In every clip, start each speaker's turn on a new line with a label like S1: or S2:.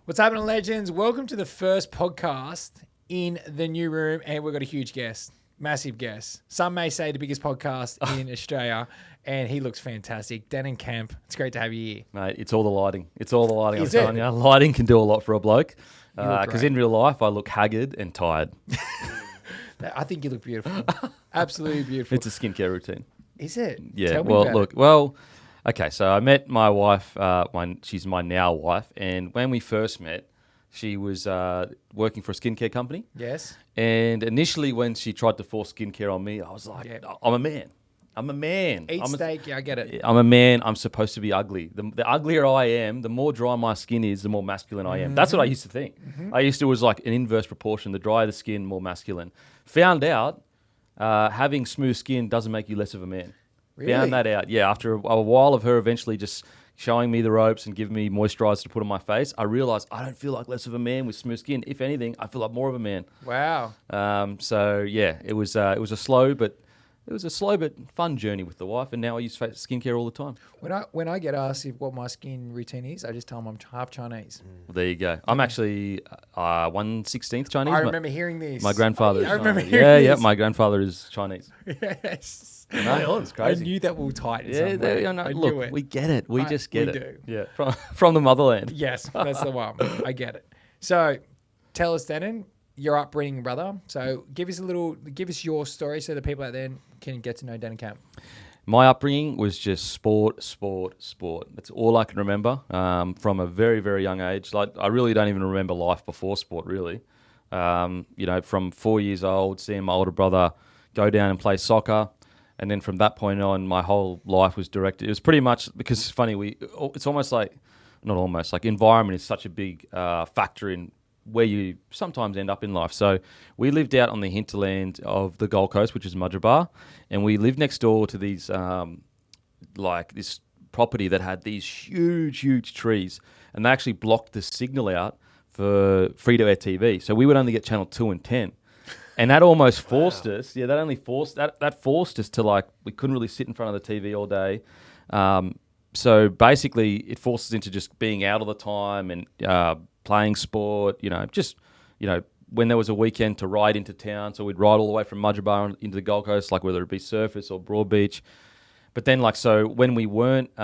S1: What's happening, legends? Welcome to the first podcast in the new room, and we've got a huge guest, massive guest. Some may say the biggest podcast in Australia, and he looks fantastic. Denan Kemp, it's great to have you here.
S2: Mate, it's all the lighting. It's all the lighting, I'm
S1: Is it?
S2: telling you. Lighting can do a lot for a bloke.
S1: You look
S2: Because
S1: great.
S2: in real life, I look haggard and tired.
S1: I think you look beautiful. Absolutely beautiful.
S2: It's a skincare routine.
S1: Is it?
S2: Yeah,
S1: Tell me
S2: well,
S1: about
S2: look,
S1: it.
S2: well, okay, so I met my wife, she's my now wife, and when we first met, she was working for a skincare company.
S1: Yes.
S2: And initially, when she tried to force skincare on me, I was like,
S1: Yeah.
S2: I'm a man. I'm a man.
S1: Eat steak, yeah, I get it.
S2: I'm a man. I'm supposed to be ugly. The uglier I am, the more dry my skin is, the more masculine I am. That's what I used to think. I used to, it was like an inverse proportion. The drier the skin, more masculine. Found out having smooth skin doesn't make you less of a man.
S1: Really?
S2: Found that out. Yeah, after a while of her eventually just showing me the ropes and giving me moisturizer to put on my face, I realized I don't feel like less of a man with smooth skin. If anything, I feel like more of a man.
S1: Wow.
S2: So yeah, it was a slow but fun journey with the wife, and now I use skincare all the time.
S1: When I get asked what my skin routine is, I just tell them I'm half Chinese.
S2: Well, there you go. I'm actually 1/16 Chinese.
S1: I remember hearing this.
S2: My grandfather.
S1: I remember
S2: Chinese.
S1: hearing
S2: Yeah,
S1: this.
S2: my grandfather is Chinese.
S1: Yes.
S2: No, it's
S1: I
S2: crazy.
S1: knew that we were tight in
S2: Yeah,
S1: some way.
S2: no,
S1: I knew
S2: look,
S1: it.
S2: we get it. We just get
S1: we
S2: it.
S1: do.
S2: Yeah, from the motherland.
S1: Yes, that's the one. I get it. So, tell us, Denan, your upbringing, brother. So, give us your story so the people out there can get to know Denan Kemp.
S2: My upbringing was just sport. That's all I can remember from a very, very young age. Like I really don't even remember life before sport, really. From 4 years old, seeing my older brother go down and play soccer. And then from that point on, my whole life was directed. It was pretty much, because it's funny, it's almost like, not almost, like environment is such a big factor in where you sometimes end up in life. So we lived out on the hinterland of the Gold Coast, which is Mudgeerbar, and we lived next door to these, this property that had these huge trees, and they actually blocked the signal out for free-to-air TV. So we would only get channel 2 and 10. And that almost forced us. Yeah, that forced us to, like, we couldn't really sit in front of the TV all day. So basically, it forced us into just being out all the time and playing sport. When there was a weekend to ride into town, so we'd ride all the way from Mudgeerbar into the Gold Coast, like whether it be Surface or Broadbeach. But then, when we weren't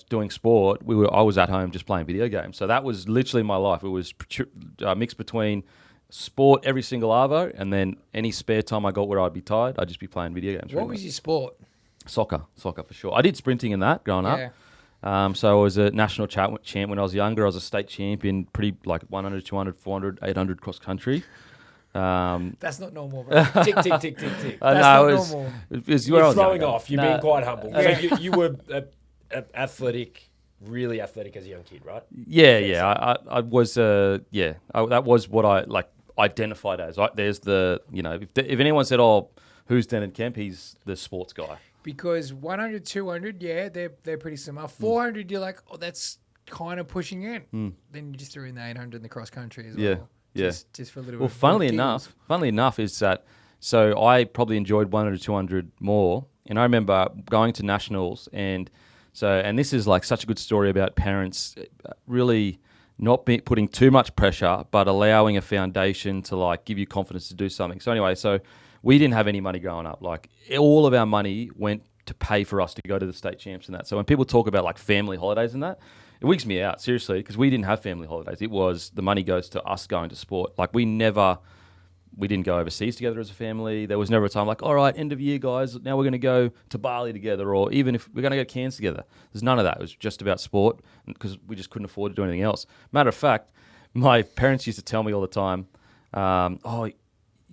S2: doing sport, I was at home just playing video games. So that was literally my life. It was mixed between sport every single arvo, and then any spare time I got where I'd be tired, I'd just be playing video games.
S1: What was your sport?
S2: Soccer for sure. I did sprinting in that growing
S1: Yeah.
S2: up. So I was a national champ when I was younger. I was a state champion, pretty like 100, 200, 400, 800 cross country.
S1: That's not normal, bro. Tick. That's
S2: no,
S1: not
S2: it was,
S1: normal.
S2: it was
S3: You're
S2: when I was
S3: throwing
S2: younger.
S3: off. You're
S2: Nah.
S3: being quite humble.
S1: Yeah.
S3: So you were athletic, really athletic as a young kid, right?
S2: Yeah. I was. That was what I identified as. There's the if anyone said, "Oh, who's Denan Kemp?" He's the sports guy.
S1: Because 100, 200, yeah, they're pretty similar. 400, you're like, oh, that's kind of pushing in. Then you just threw in the 800 in the cross country as well.
S2: Yeah.
S1: Just for a little
S2: Well,
S1: bit.
S2: funnily enough is that, so I probably enjoyed 100 200 more. And I remember going to nationals, and this is like such a good story about parents really not putting too much pressure, but allowing a foundation to like give you confidence to do something. So anyway, we didn't have any money growing up. Like all of our money went to pay for us to go to the state champs and that. So when people talk about like family holidays and that, it wigs me out, seriously, because we didn't have family holidays. It was the money goes to us going to sport. Like we didn't go overseas together as a family. There was never a time like, all right, end of year, guys, now we're going to go to Bali together, or even if we're going to go to Cairns together. There's none of that. It was just about sport because we just couldn't afford to do anything else. Matter of fact, my parents used to tell me all the time,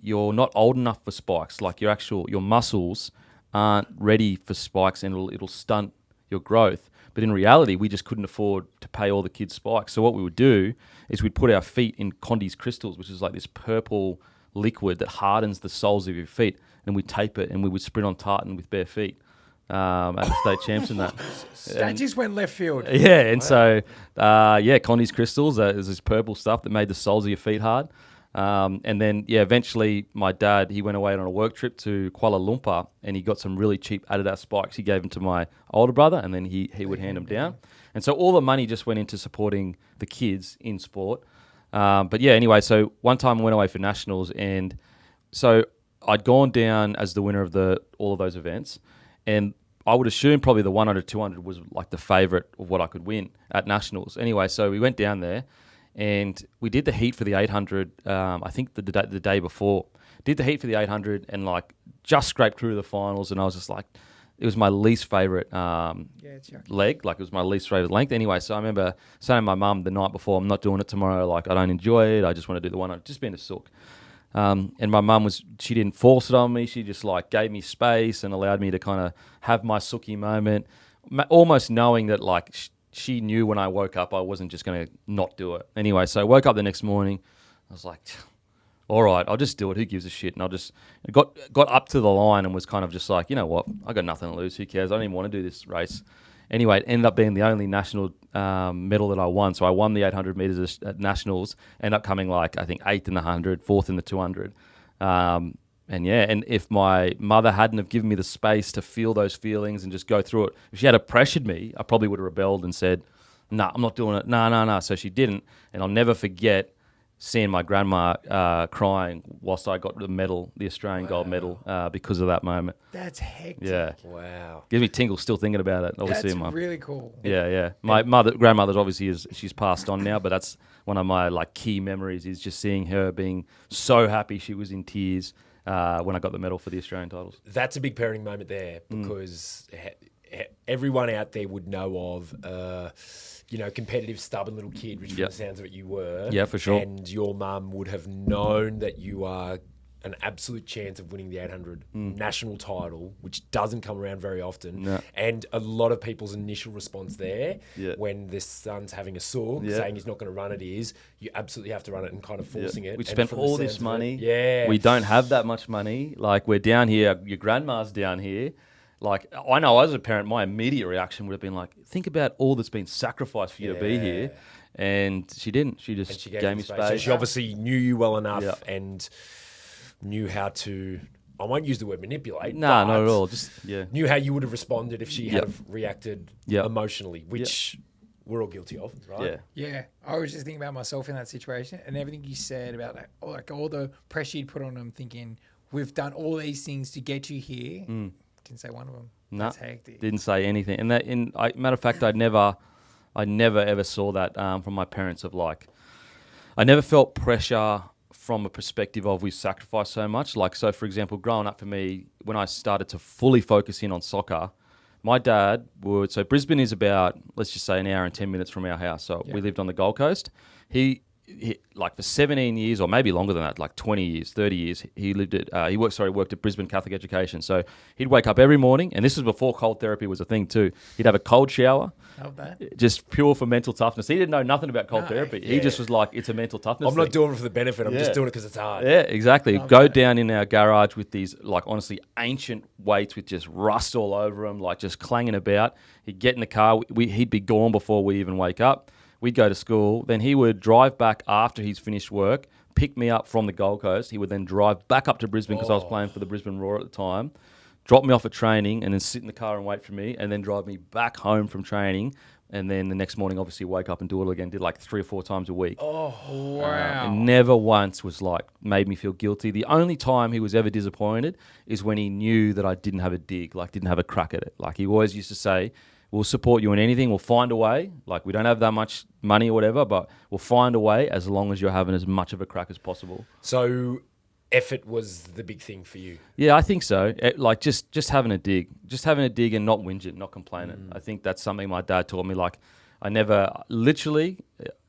S2: you're not old enough for spikes. Like your muscles aren't ready for spikes, and it'll stunt your growth. But in reality, we just couldn't afford to pay all the kids spikes. So what we would do is we'd put our feet in Condi's crystals, which is like this purple liquid that hardens the soles of your feet, and we tape it, and we would sprint on tartan with bare feet at the state champs and that.
S1: That just went left field.
S2: Yeah, and so Condi's crystals is this purple stuff that made the soles of your feet hard. And then, eventually my dad, he went away on a work trip to Kuala Lumpur and he got some really cheap Adidas spikes. He gave them to my older brother and then he would hand them down. And so all the money just went into supporting the kids in sport. Anyway, so one time I went away for nationals and so I'd gone down as the winner of all of those events. And I would assume probably the 100, 200 was like the favourite of what I could win at nationals. Anyway, so we went down there. And we did the heat for the 800, I think the day before. Did the heat for the 800 and like just scraped through the finals. And I was just like, it was my least favourite leg. Like it was my least favourite length. Anyway, so I remember saying to my mum the night before, I'm not doing it tomorrow. Like I don't enjoy it. I just want to do the 100. Just being a sook. And my mum she didn't force it on me. She just like gave me space and allowed me to kind of have my sookie moment. Almost knowing that like she knew when I woke up I wasn't just going to not do it. Anyway, so I woke up the next morning. I was like, all right, I'll just do it. Who gives a shit? And I just got up to the line and was kind of just like, you know what? I got nothing to lose. Who cares? I don't even want to do this race. Anyway, it ended up being the only national medal that I won. So I won the 800 metres at nationals. Ended up coming like, I think, 8th in the 100, 4th in the 200. And if my mother hadn't have given me the space to feel those feelings and just go through it, if she had have pressured me, I probably would have rebelled and said, no, I'm not doing it. No. So she didn't. And I'll never forget seeing my grandma crying whilst I got the medal, the Australian gold medal, because of that moment.
S1: That's hectic.
S2: Yeah.
S3: Wow.
S2: Gives me tingles still thinking about it. Obviously,
S1: That's really cool.
S2: Yeah. My grandmother's obviously she's passed on now, but that's one of my like key memories is just seeing her being so happy. She was in tears when I got the medal for the Australian titles.
S3: That's a big parenting moment there because everyone out there would know of, competitive, stubborn little kid, which from the sounds of it you were.
S2: Yeah, for sure.
S3: And your mum would have known that you are an absolute chance of winning the 800 national title, which doesn't come around very often.
S2: No.
S3: And a lot of people's initial response there when their son's having a sook, saying he's not going to run it, is you absolutely have to run it and kind of forcing it.
S2: We spent all this money.
S3: Yeah.
S2: We don't have that much money. Like we're down here, your grandma's down here. Like I know as a parent, my immediate reaction would have been like, think about all that's been sacrificed for you to be here. And she didn't. She just gave me space.
S3: So she obviously knew you well enough and knew how to, I won't use the word manipulate.
S2: No, not at all. Just
S3: knew how you would have responded if she had have reacted emotionally, which we're all guilty of, right?
S1: Yeah. I was just thinking about myself in that situation and everything you said about like all the pressure you'd put on them, thinking we've done all these things to get you here. Didn't say one of them.
S2: No,
S1: that's hectic.
S2: Didn't say anything. And matter of fact, I never ever saw that from my parents. Of like, I never felt pressure from a perspective of we've sacrificed so much. Like, so for example, growing up for me, when I started to fully focus in on soccer, my dad would. So Brisbane is about, let's just say, an hour and 10 minutes from our house. So we lived on the Gold Coast. He like for 17 years or maybe longer than that, like 20 years, 30 years, he worked at Brisbane Catholic Education. So he'd wake up every morning, and this was before cold therapy was a thing too. He'd have a cold shower.
S1: Love that.
S2: Just pure for mental toughness. He didn't know nothing about cold therapy. He just was like, it's a mental toughness
S3: I'm not doing it for the benefit. I'm just doing it because it's hard.
S2: Yeah, exactly. Go down in our garage with these, like, honestly, ancient weights with just rust all over them, like just clanging about. He'd get in the car. He'd be gone before we even wake up. We'd go to school. Then he would drive back after he's finished work, pick me up from the Gold Coast. He would then drive back up to Brisbane because I was playing for the Brisbane Roar at the time, drop me off at training, and then sit in the car and wait for me, and then drive me back home from training. And then the next morning, obviously, wake up and do it again. Did like 3 or 4 times a week.
S1: Oh, wow.
S2: And never once was like, made me feel guilty. The only time he was ever disappointed is when he knew that I didn't have a dig, like didn't have a crack at it. Like he always used to say, we'll support you in anything. We'll find a way. Like we don't have that much money or whatever, but we'll find a way as long as you're having as much of a crack as possible.
S3: So effort was the big thing for you.
S2: Yeah, I think so. Like just having a dig, and not whinging, not complaining. I think that's something my dad taught me. Like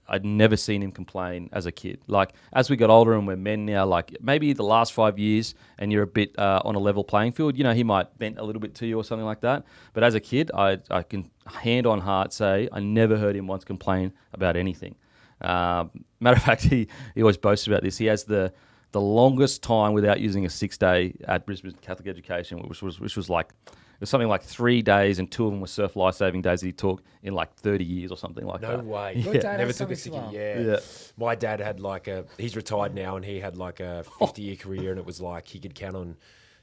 S2: I'd never seen him complain as a kid. Like as we got older and we're men now, like maybe the last 5 years and you're a bit on a level playing field, he might bend a little bit to you or something like that. But as a kid, I can hand on heart say I never heard him once complain about anything. Matter of fact, he always boasts about this. He has the longest time without using a 6 day at Brisbane Catholic Education, which was like was something like 3 days, and 2 of them were surf life-saving days that he took in like 30 years or something like
S3: No
S2: that.
S3: way.
S1: Your dad
S3: Never
S1: has
S3: took a
S1: something
S3: sickie.
S1: similar.
S3: Yeah. My dad had he's retired now, and he had like a 50-year career, and it was like he could count on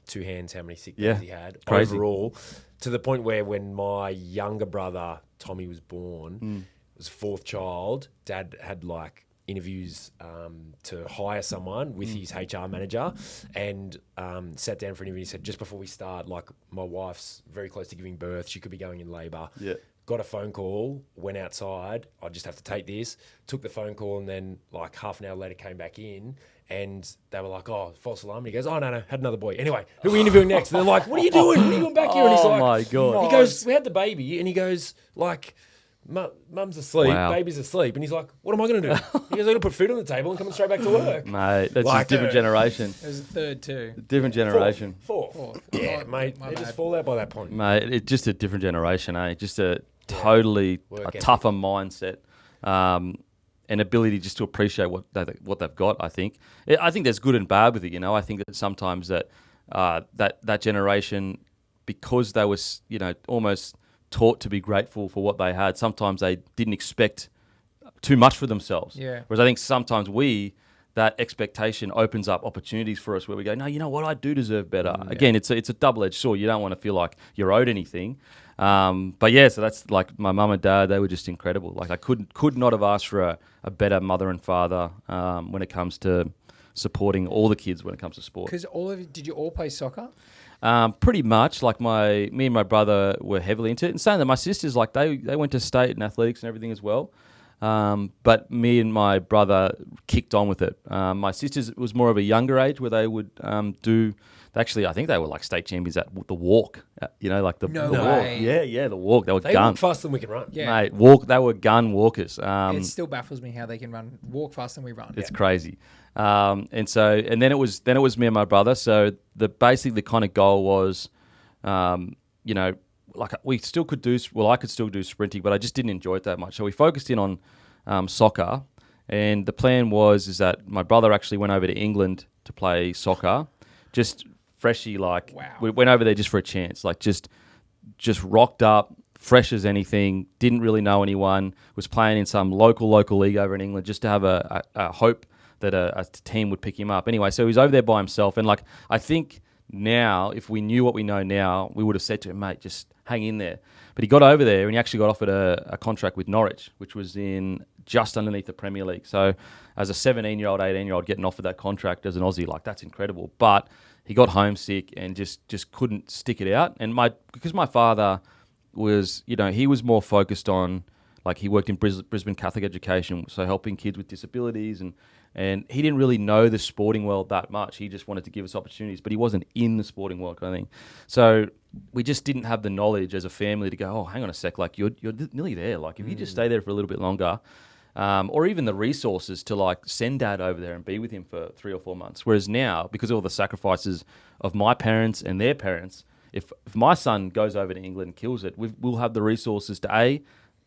S3: 2 hands how many sick days he had
S2: Crazy.
S3: overall, to the point where when my younger brother, Tommy, was born, it was 4th child, Dad had like interviews to hire someone with his HR manager, and sat down for an interview. He said, just before we start, like, my wife's very close to giving birth. She could be going in labour.
S2: Yeah.
S3: Got a phone call, went outside. I just have to take this. Took the phone call, and then like half an hour later came back in, and they were like, "Oh, false alarm." And he goes, "Oh no, had another boy." Anyway, who are we interviewing next? And they're like, "What are you doing? What are you doing back here?" And he's
S2: Oh
S3: like,
S2: my God.
S3: He goes, "We had the baby," and he goes like, Mum's asleep,
S2: Wow.
S3: baby's asleep, and he's like, "What am I going to do?" He goes, "I'm going to put food on the table and come straight back to work."
S2: Mate, that's
S3: Like,
S2: just different generation.
S1: It was a third too.
S2: Different generation.
S3: Fourth. Yeah, mate,
S1: my
S3: they
S1: bad.
S3: just fall out by that point.
S2: Mate, it's just a different generation, eh? Just a totally
S3: Work
S2: a
S3: ethic.
S2: tougher mindset, and ability just to appreciate what they've got. I think there's good and bad with it. You know, I think that sometimes that generation, because they was almost taught to be grateful for what they had, sometimes they didn't expect too much for themselves.
S1: Yeah.
S2: Whereas I think sometimes that expectation opens up opportunities for us where we go, no, you know what, I do deserve better. Again, it's a double-edged sword. You don't want to feel like you're owed anything. But yeah, so that's like my mum and dad, they were just incredible. Like I could not have asked for a better mother and father when it comes to supporting all the kids when it comes to sport.
S1: Because did you all play soccer?
S2: Pretty much. Like me and my brother were heavily into it. And saying that, my sisters, like they went to state in athletics and everything as well. But me and my brother kicked on with it. My sisters, it was more of a younger age where they would I think they were like state champions at the walk. Like the
S1: No
S2: walk.
S1: way.
S2: Yeah, the walk. They were
S3: They
S2: gun.
S3: walk faster than we can run.
S1: Yeah.
S2: Mate, walk. They were gun walkers.
S1: It still baffles me how they can walk faster than we run.
S2: It's crazy. And then it was me and my brother. So the kind of goal was, like we still could do. Well, I could still do sprinting, but I just didn't enjoy it that much. So we focused in on soccer, and the plan is that my brother actually went over to England to play soccer, just freshly. Like we went over there just for a chance, like just rocked up. Fresh as anything, didn't really know anyone, was playing in some local league over in England just to have a hope that a team would pick him up. Anyway, so he's over there by himself. And like, I think now, if we knew what we know now, we would have said to him, mate, just hang in there. But he got over there and he actually got offered a contract with Norwich, which was in just underneath the Premier League. So as a 17-year-old, 18-year-old getting offered that contract as an Aussie, like that's incredible. But he got homesick and just couldn't stick it out. And because my father was, he was more focused on, like he worked in Brisbane Catholic education, so helping kids with disabilities, and he didn't really know the sporting world that much. He just wanted to give us opportunities, but he wasn't in the sporting world kind of thing. So we just didn't have the knowledge as a family to go, oh, hang on a sec, like you're nearly there. Like if you just stay there for a little bit longer, or even the resources to like send dad over there and be with him for 3 or 4 months. Whereas now, because of all the sacrifices of my parents and their parents, if my son goes over to England and kills it, we'll have the resources to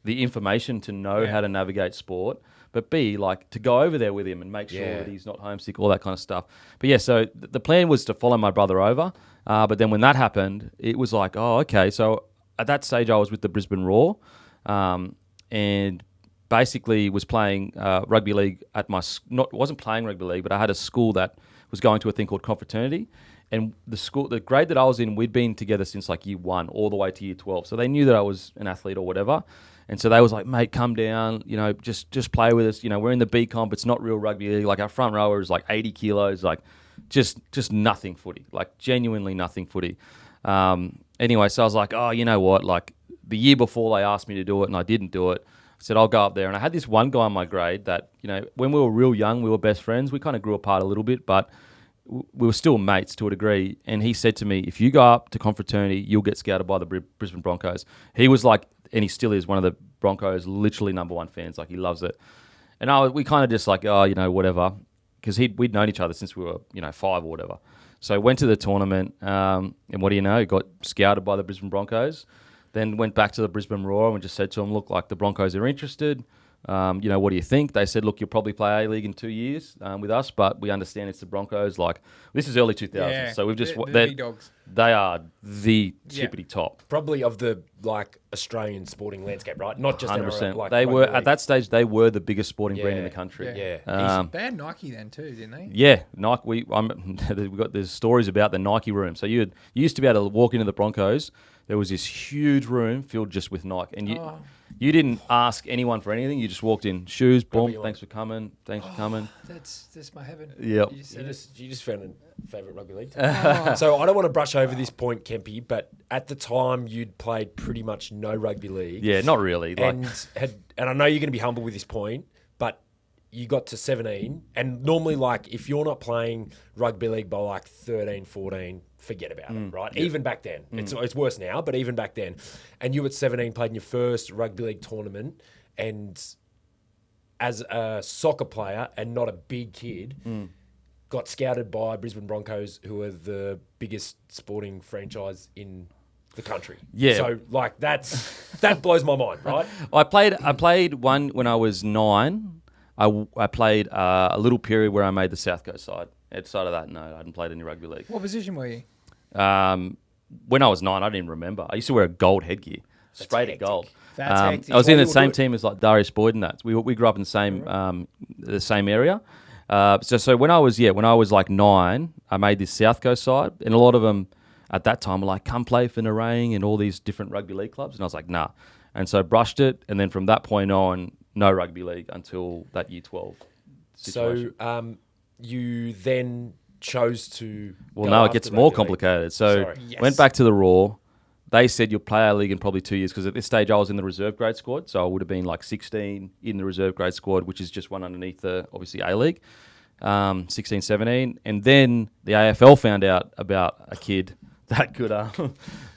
S2: the information to know how to navigate sport, but B, like to go over there with him and make sure that he's not homesick, all that kind of stuff. But yeah, so the plan was to follow my brother over. But then when that happened, it was like, oh, okay. So at that stage, I was with the Brisbane Roar, and basically was playing rugby league at wasn't playing rugby league, but I had a school that was going to a thing called confraternity. And the grade that I was in, we'd been together since like year 1 all the way to year 12. So they knew that I was an athlete or whatever. And so they was like, mate, come down, just play with us. We're in the B comp. It's not real rugby league. Like our front rower is like 80 kilos, like just nothing footy, like genuinely nothing footy. Anyway, so I was like, oh, you know what? Like the year before they asked me to do it and I didn't do it. I said, I'll go up there. And I had this one guy in my grade that, when we were real young, we were best friends. We kind of grew apart a little bit, but we were still mates to a degree. And he said to me, if you go up to confraternity, you'll get scouted by the Brisbane Broncos. He was like, and he still is one of the Broncos, literally #1 fans. Like he loves it. And we kind of just like, oh, whatever. Because we'd known each other since we were, 5 or whatever. So went to the tournament. And what do you know? Got scouted by the Brisbane Broncos. Then went back to the Brisbane Roar and just said to him, look, like the Broncos are interested. What do you think? They said, look, you'll probably play A-League in 2 years with us, but we understand it's the Broncos. Like, this is early 2000s,
S1: Yeah,
S2: so we've just...
S1: the big dogs.
S2: They are the
S1: Yeah.
S2: tippity top.
S3: Probably of the Australian sporting landscape, right? Not just
S2: 100%.
S3: NRL,
S2: They were,
S3: rugby
S2: at
S3: league.
S2: that stage, they were the biggest sporting brand in the
S3: Yeah.
S2: country.
S3: Yeah.
S1: They had Nike then too, didn't they?
S2: Yeah, Nike. There's stories about the Nike room. So you used to be able to walk into the Broncos. There was this huge room filled just with Nike, and you didn't ask anyone for anything. You just walked in, shoes, boom, thanks for coming.
S1: That's my heaven.
S2: Yep.
S3: You just found a favourite rugby league team. So I don't want to brush over this point, Kempy, but at the time you'd played pretty much no rugby league.
S2: Yeah, not really.
S3: And I know you're going to be humble with this point, but you got to 17, and normally, like, if you're not playing rugby league by like 13, 14, forget about it, right? Yeah. Even back then. It's worse now, but even back then. And you at 17 played in your first rugby league tournament, and as a soccer player and not a big kid, got scouted by Brisbane Broncos, who are the biggest sporting franchise in the country.
S2: Yeah.
S3: So, like, that blows my mind, right?
S2: I played one when I was 9. I played a little period where I made the South Coast side. Outside of that, no, I hadn't played any rugby league.
S1: What position were you?
S2: When I was 9, I didn't even remember. I used to wear a gold headgear, sprayed it gold.
S1: That's hectic.
S2: I was in the
S3: Why
S2: same
S3: you
S2: team as like Darius Boyd and that. We grew up in the same area. So when I was like 9, I made this South Coast side, and a lot of them at that time were like, come play for Nerang and all these different rugby league clubs, and I was like, nah. And so I brushed it, and then from that point on, no rugby league until that year 12 situation.
S3: So you then chose to...
S2: Well, now it gets more complicated. So went back to the Raw. They said you'll play our league in probably 2 years, because at this stage I was in the reserve grade squad, so I would have been like 16 in the reserve grade squad, which is just one underneath the, obviously, A-League, 16, 17. And then the AFL found out about a kid that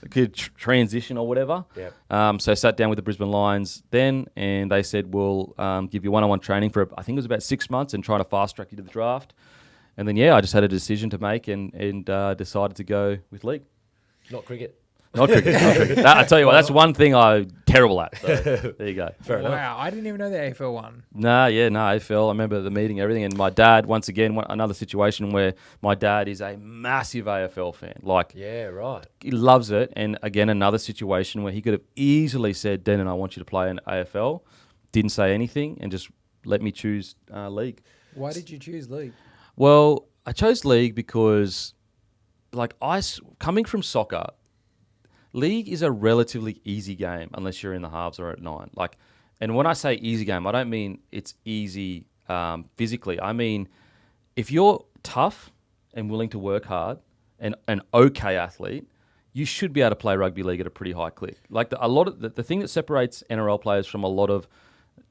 S2: could transition or whatever.
S3: Yep.
S2: So I sat down with the Brisbane Lions then, and they said, we'll give you one-on-one training for, I think it was about 6 months, and trying to fast-track you to the draft. And then, I just had a decision to make and decided to go with league.
S3: Not cricket.
S2: Not cricket. I tell you what, that's one thing I'm terrible at. So there you go.
S3: Fair enough.
S1: Wow, I didn't even know the AFL won.
S2: AFL. I remember the meeting, everything. And my dad, once again, another situation where my dad is a massive AFL fan. Like,
S3: yeah, right.
S2: He loves it. And again, another situation where he could have easily said, Denan, I want you to play in AFL. Didn't say anything and just let me choose league.
S1: Why did you choose league?
S2: Well, I chose league because, like, coming from soccer, league is a relatively easy game unless you're in the halves or at 9. Like, and when I say easy game, I don't mean it's easy physically. I mean, if you're tough and willing to work hard and an okay athlete, you should be able to play rugby league at a pretty high click. Like the thing that separates NRL players from a lot of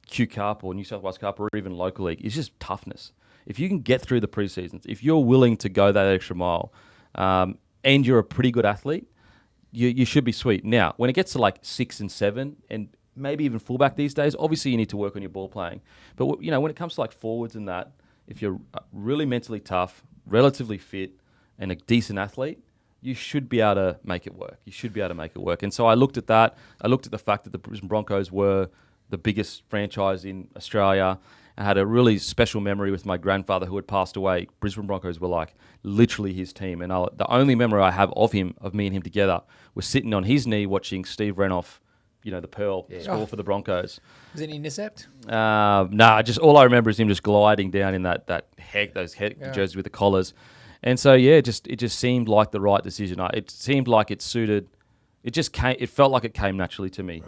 S2: Q Cup or New South Wales Cup or even local league is just toughness. If you can get through the pre-seasons, if you're willing to go that extra mile, and you're a pretty good athlete, you should be sweet. Now, when it gets to like 6 and 7, and maybe even fullback these days, obviously you need to work on your ball playing. But when it comes to like forwards and that, if you're really mentally tough, relatively fit, and a decent athlete, you should be able to make it work. And so I looked at that. I looked at the fact that the Brisbane Broncos were the biggest franchise in Australia. I had a really special memory with my grandfather who had passed away. Brisbane Broncos were like literally his team. And the only memory I have of me and him together, was sitting on his knee watching Steve Renouf, the Pearl, score for the Broncos.
S1: Was it intercept?
S2: Just all I remember is him just gliding down in those jerseys with the collars. And so, it just seemed like the right decision. It seemed like it suited. It felt like it came naturally to me,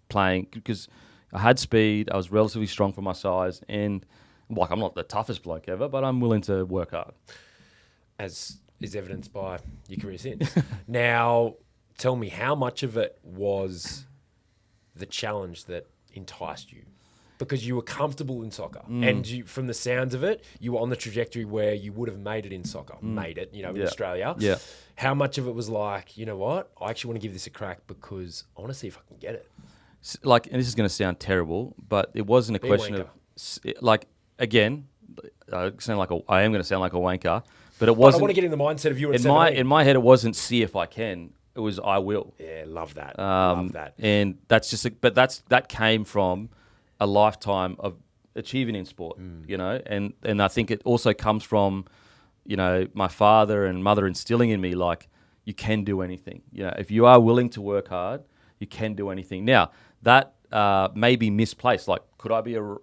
S2: playing, because I had speed. I was relatively strong for my size, and like I'm not the toughest bloke ever, but I'm willing to work hard.
S3: As is evidenced by your career since. Now, tell me, how much of it was the challenge that enticed you? Because you were comfortable in soccer, and from the sounds of it, you were on the trajectory where you would have made it in soccer, in Australia.
S2: Yeah.
S3: How much of it was like, you know what, I actually want to give this a crack because I want to see if I can get it?
S2: Like, and this is going to sound terrible, but it wasn't a question of, like, again, I am going to sound like a wanker, but it wasn't.
S3: I want to get in the mindset of you at 17.
S2: In my head, it wasn't see if I can. It was I will.
S3: Yeah, love that. Love that.
S2: And that's just, that came from a lifetime of achieving in sport, you know, and I think it also comes from, you know, my father and mother instilling in me, like, you can do anything. You know, if you are willing to work hard, you can do anything. Now, that may be misplaced. Like, could I be a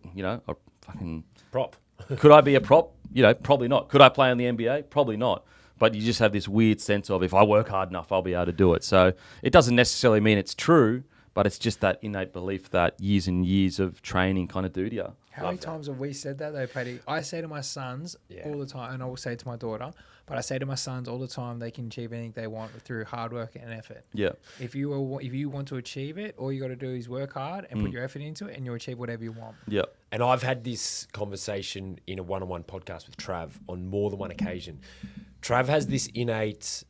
S2: fucking
S3: prop?
S2: Could I be a prop? You know, probably not. Could I play in the NBA? Probably not. But you just have this weird sense of, if I work hard enough, I'll be able to do it. So it doesn't necessarily mean it's true, but it's just that innate belief that years and years of training kind of do to you.
S1: How many times have we said that though, Paddy? I say to my sons all the time, and I will say to my daughter, but I say to my sons all the time, they can achieve anything they want through hard work and effort.
S2: Yeah.
S1: If you want to achieve it, all you got to do is work hard and put your effort into it, and you'll achieve whatever you want.
S2: Yeah.
S3: And I've had this conversation in a one-on-one podcast with Trav on more than one occasion. Trav has this innate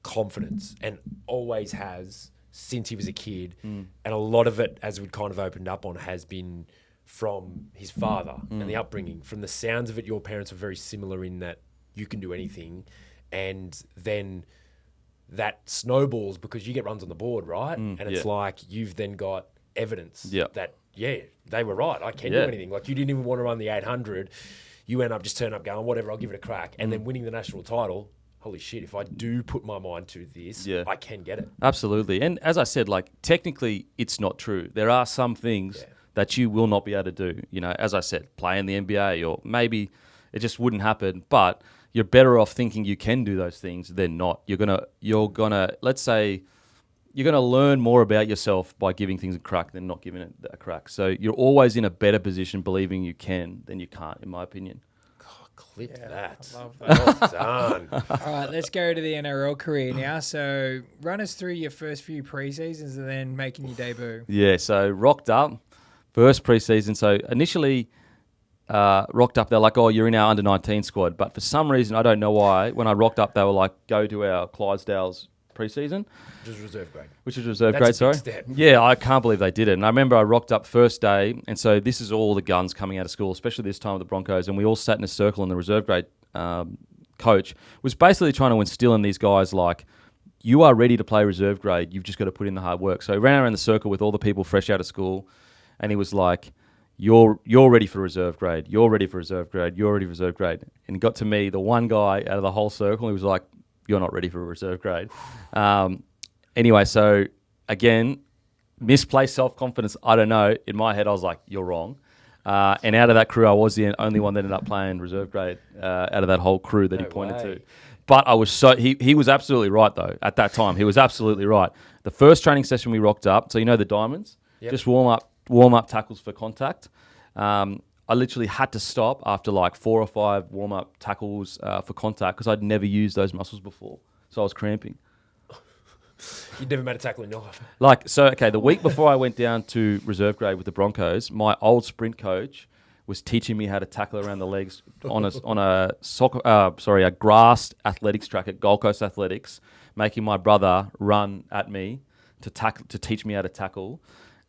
S3: confidence and always has since he was a kid. And a lot of it, as we've kind of opened up on, has been from his father and the upbringing. From the sounds of it, your parents are very similar in that you can do anything. And then that snowballs because you get runs on the board, right? And it's like you've then got evidence that, they were right. I can do anything. Like, you didn't even want to run the 800. You end up just turning up going, whatever, I'll give it a crack. And then winning the national title. Holy shit, if I do put my mind to this, I can get it.
S2: Absolutely. And as I said, like, technically it's not true. There are some things that you will not be able to do. You know, as I said, play in the NBA, or maybe it just wouldn't happen, but you're better off thinking you can do those things than not. You're gonna let's say you're gonna learn more about yourself by giving things a crack than not giving it a crack. So you're always in a better position believing you can than you can't, in my opinion.
S3: Clip that.
S1: I love that.
S3: Well done.
S1: All right, let's go to the NRL career now. So run us through your first few pre-seasons and then making your debut.
S2: Yeah, so rocked up, first preseason. So initially rocked up, they're like, oh, you're in our under-19 squad. But for some reason, I don't know why, when I rocked up, they were like, go to our Clydesdales preseason.
S3: Which was reserve grade.
S2: Which was reserve
S3: That's
S2: grade,
S3: a
S2: sorry.
S3: big step.
S2: Yeah, I can't believe they did it. And I remember I rocked up first day, and so this is all the guns coming out of school, especially this time with the Broncos, and we all sat in a circle, and the reserve grade coach was basically trying to instill in these guys, like, you are ready to play reserve grade, you've just got to put in the hard work. So he ran around the circle with all the people fresh out of school, and he was like, you're ready for reserve grade, you're ready for reserve grade, you're ready for reserve grade. And he got to me, the one guy out of the whole circle, and he was like, you're not ready for a reserve grade. Anyway, so again, misplaced self-confidence, I don't know. In my head, I was like, you're wrong. And out of that crew, I was the only one that ended up playing reserve grade out of that whole crew that he pointed to. But I was he was absolutely right, though, at that time. He was absolutely right. The first training session we rocked up, so you know the diamonds? Yep. Just warm up tackles for contact. I literally had to stop after like 4 or 5 warm-up tackles for contact because I'd never used those muscles before. So I was cramping.
S3: You'd never made a tackle in your life.
S2: The week before I went down to reserve grade with the Broncos, my old sprint coach was teaching me how to tackle around the legs on a grassed athletics track at Gold Coast Athletics, making my brother run at me to teach me how to tackle.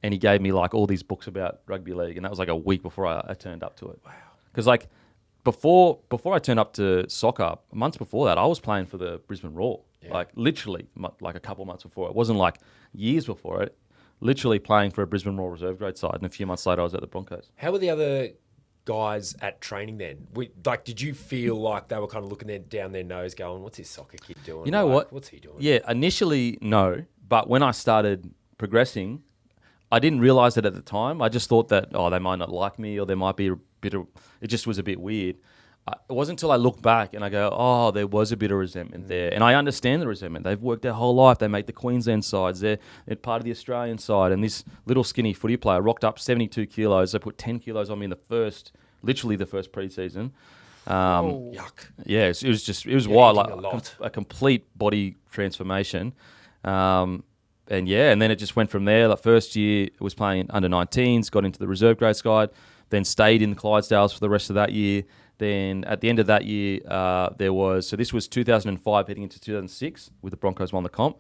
S2: And he gave me like all these books about rugby league, and that was like a week before I turned up to it. Wow! Because like before I turned up to soccer, months before that, I was playing for the Brisbane Roar. Yeah. Like literally, like a couple of months before. It wasn't like years before it. Literally playing for a Brisbane Roar reserve grade side, and a few months later, I was at the Broncos.
S3: How were the other guys at training then? Did you feel like they were kind of looking down their nose, going, "What's this soccer kid doing?
S2: You know what?
S3: What's he doing?"
S2: Yeah, initially no, but when I started progressing, I didn't realize it at the time. I just thought that they might not like me, or there might be a bit of. It just was a bit weird. It wasn't until I look back and I go, there was a bit of resentment there. And I understand the resentment. They've worked their whole life. They make the Queensland sides. They're part of the Australian side. And this little skinny footy player rocked up 72 kilos. They put 10 kilos on me in the first pre-season.
S3: Yuck.
S2: Yeah, it was wild. Like a complete body transformation. And then it just went from there. Like first year, it was playing under 19s, got into the reserve grade side, then stayed in the Clydesdales for the rest of that year. Then at the end of that year, this was 2005 heading into 2006 with the Broncos won the comp.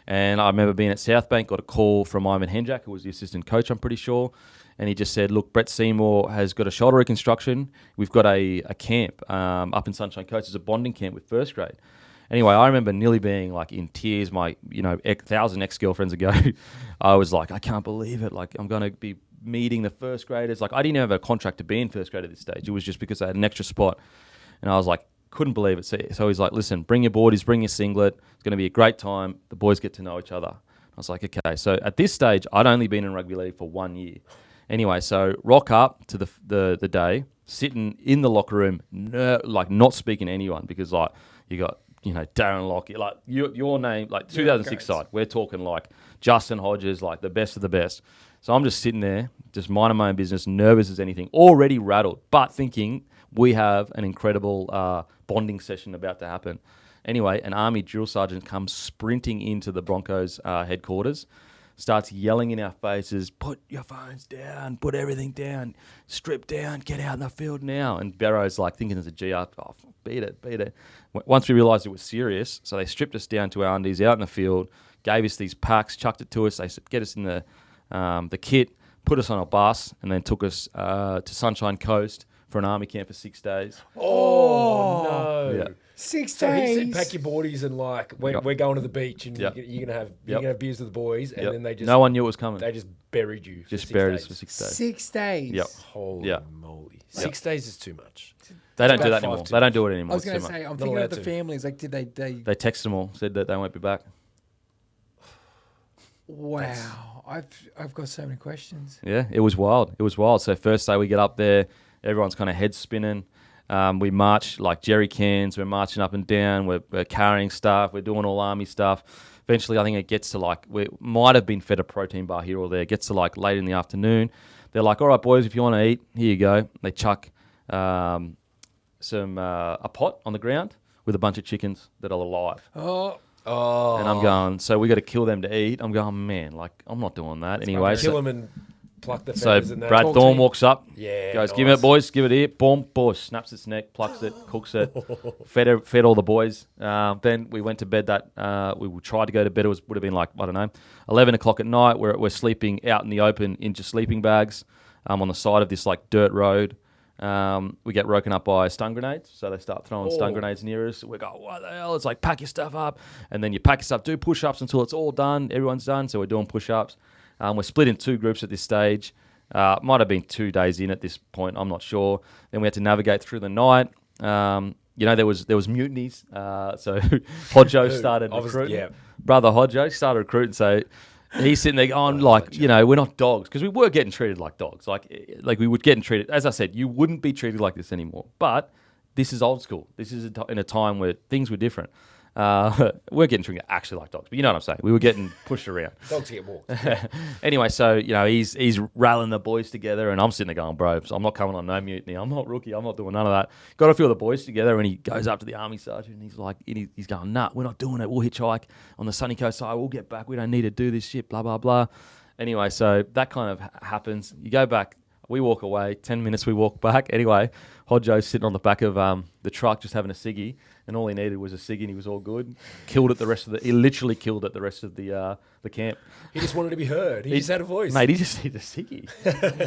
S2: And I remember being at South Bank, got a call from Ivan Hendrak, who was the assistant coach, I'm pretty sure. And he just said, look, Brett Seymour has got a shoulder reconstruction. We've got a camp up in Sunshine Coast. It's a bonding camp with first grade. Anyway, I remember nearly being like in tears. My 1,000 ex-girlfriends ago, I was like, I can't believe it. Like I'm going to be meeting the first graders. Like I didn't have a contract to be in first grade at this stage. It was just because I had an extra spot, and I was like, couldn't believe it. So he's like, listen, bring your boardies, bring your singlet. It's going to be a great time. The boys get to know each other. I was like, okay. So at this stage, I'd only been in rugby league for 1 year. Anyway, so rock up to the day, sitting in the locker room, like not speaking to anyone because like you got Darren Lockyer, like your name, like 2006 side. We're talking like Justin Hodges, like the best of the best. So I'm just sitting there, just minding my own business, nervous as anything, already rattled, but thinking we have an incredible bonding session about to happen. Anyway, an army drill sergeant comes sprinting into the Broncos headquarters, starts yelling in our faces, put your phones down, put everything down, strip down, get out in the field now. And Barrow's like thinking as a GR, oh, beat it. Once we realised it was serious, so they stripped us down to our undies out in the field, gave us these packs, chucked it to us. They said, get us in the kit, put us on a bus, and then took us to Sunshine Coast for an army camp for 6 days.
S3: Oh, no.
S1: Yeah. 6
S3: So he
S1: days.
S3: said, pack your boardies and like, we're going to the beach and
S2: Yep.
S3: you're gonna have beers with the boys, and then they just
S2: no one knew it was coming.
S3: they just buried you.
S2: Just
S3: for
S2: buried us
S3: 6
S2: for
S3: days.
S2: 6 days.
S1: 6 days.
S2: Yep.
S3: Holy
S2: Yeah.
S3: moly! 6 days is too much.
S2: They don't do
S3: about
S2: that
S3: 5
S2: anymore.
S3: too
S2: They don't
S3: much.
S2: do it
S1: I
S2: anymore.
S1: was going
S2: It's
S1: to
S2: too much.
S1: say, I'm
S3: Not
S1: thinking
S3: allowed
S1: of the
S3: to.
S1: families. Like, did they?
S2: They texted them all, said that they won't be back.
S1: Wow. I've got so many questions.
S2: Yeah, it was wild. So first day we get up there, everyone's kind of head spinning. We march like jerry cans. We're marching up and down. We're carrying stuff. We're doing all army stuff. Eventually, I think it gets to like, we might have been fed a protein bar here or there. It gets to like late in the afternoon. They're like, all right, boys, if you want to eat, here you go. They chuck a pot on the ground with a bunch of chickens that are alive.
S1: Oh,
S2: And I'm going, so we got to kill them to eat. I'm going, man, like, I'm not doing that. Anyway,
S3: Kill them and pluck the
S2: so
S3: feathers and that.
S2: Brad
S1: Talk
S2: Thorne
S1: to
S2: walks up,
S3: Yeah,
S2: goes,
S3: nice.
S2: give it, boys, give it here. Boom, boom, snaps its neck, plucks it, cooks it, fed all the boys. Then we went to bed we tried to go to bed. It would have been like, I don't know, 11 o'clock at night. We're sleeping out in the open in just sleeping bags on the side of this like dirt road. We get woken up by stun grenades, so they start throwing stun grenades near us. We go, what the hell? It's like, pack your stuff up, and then you pack your stuff, do push-ups until it's all done. Everyone's done, so we're doing push-ups. We're split in 2 groups at this stage. Might have been 2 days in at this point, I'm not sure. Then we had to navigate through the night. There was mutinies, so Hodjo started recruiting.
S3: Yeah.
S2: Brother Hodjo started recruiting, so he's sitting there going, we're not dogs, because we were getting treated like dogs. Like we would get treated, as I said, you wouldn't be treated like this anymore. But this is old school. This is in a time where things were different. We're getting treated actually like dogs, but you know what I'm saying. We were getting pushed around.
S3: Dogs get walked.
S2: Anyway, so he's rallying the boys together, and I'm sitting there going, bro, I'm not coming on no mutiny. I'm not rookie. I'm not doing none of that. Got a few of the boys together, and he goes up to the army sergeant, and he's like, he's going, nah, we're not doing it. We'll hitchhike on the sunny coast side. We'll get back. We don't need to do this shit. Blah blah blah. Anyway, so that kind of happens. You go back. We walk away. 10 minutes. We walk back. Anyway, Hodjo's sitting on the back of the truck, just having a ciggy, and all he needed was a ciggy, and he was all good. He literally killed it the rest of the camp.
S3: He just wanted to be heard. He just had a voice.
S2: Mate, he just needed a ciggy.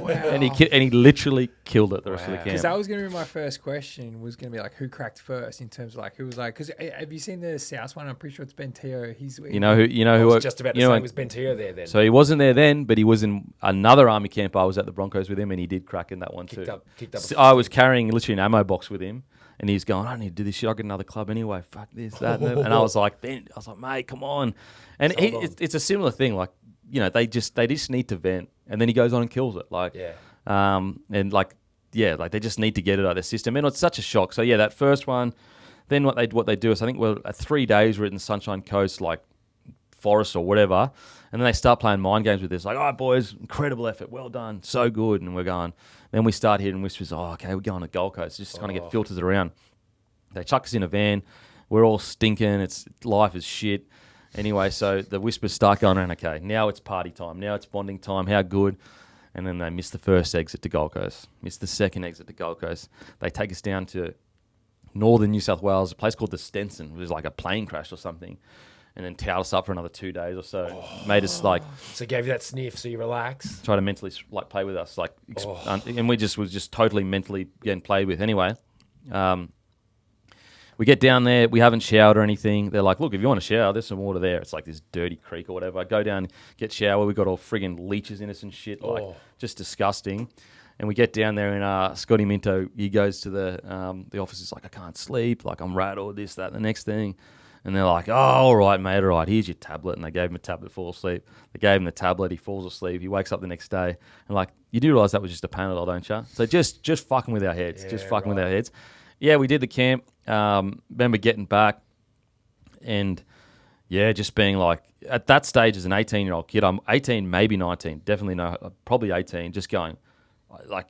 S1: wow.
S2: And he literally killed it the rest of the
S3: Wow.
S2: camp.
S1: Because that was going to be my first question, was going to be like, who cracked first in terms of like, who was like, because have you seen the South one? I'm pretty sure it's Ben Teo.
S2: You know who
S3: I
S2: who
S3: was just about to say, was Bentio there then?
S2: So he wasn't there then, but he was in another army camp. I was at the Broncos with him, and he did crack in that one
S3: Kicked
S2: too.
S3: up
S2: So I was carrying literally an ammo box with him, and he's going, I don't need to do this shit. I'll get another club anyway. Fuck this, that. And I was like, mate, come on. And it's a similar thing. Like, they just need to vent, and then he goes on and kills it. Like, they just need to get it out of their system. And it's such a shock. So yeah, that first one. Then what they do is, I think we're 3 days we're in the Sunshine Coast, like forest or whatever, and then they start playing mind games with this. Like, all right, boys, incredible effort, well done, so good. And we're going. Then we start hearing whispers. Oh, okay, we're going to Gold Coast. Just kind of get filters around. They chuck us in a van. We're all stinking. Life is shit. Anyway, so the whispers start going around. Okay, now it's party time. Now it's bonding time. How good. And then they miss the first exit to Gold Coast. Miss the second exit to Gold Coast. They take us down to northern New South Wales, a place called the Stenson. It was like a plane crash or something. And then towed us up for another 2 days or so. Made us like...
S3: So gave you that sniff so you relax?
S2: Try to mentally like play with us. And we was just totally mentally getting played with. Anyway, we get down there. We haven't showered or anything. They're like, look, if you want to shower, there's some water there. It's like this dirty creek or whatever. I go down, get shower. We got all friggin' leeches in us and shit, like just disgusting. And we get down there, and Scotty Minto, he goes to the office. He's like, I can't sleep. Like, I'm rattled, this, that, the next thing. And they're like, oh, all right, mate, all right, here's your tablet. And they gave him a tablet to fall asleep. They gave him the tablet. He falls asleep. He wakes up the next day. And, like, you do realise that was just a Panadol, don't you? So just fucking with our heads.
S3: Yeah,
S2: just fucking with our heads. Yeah, we did the camp. Remember getting back and, yeah, just being like, at that stage as an 18-year-old kid, I'm 18, maybe 19, definitely no, probably 18, just going, like,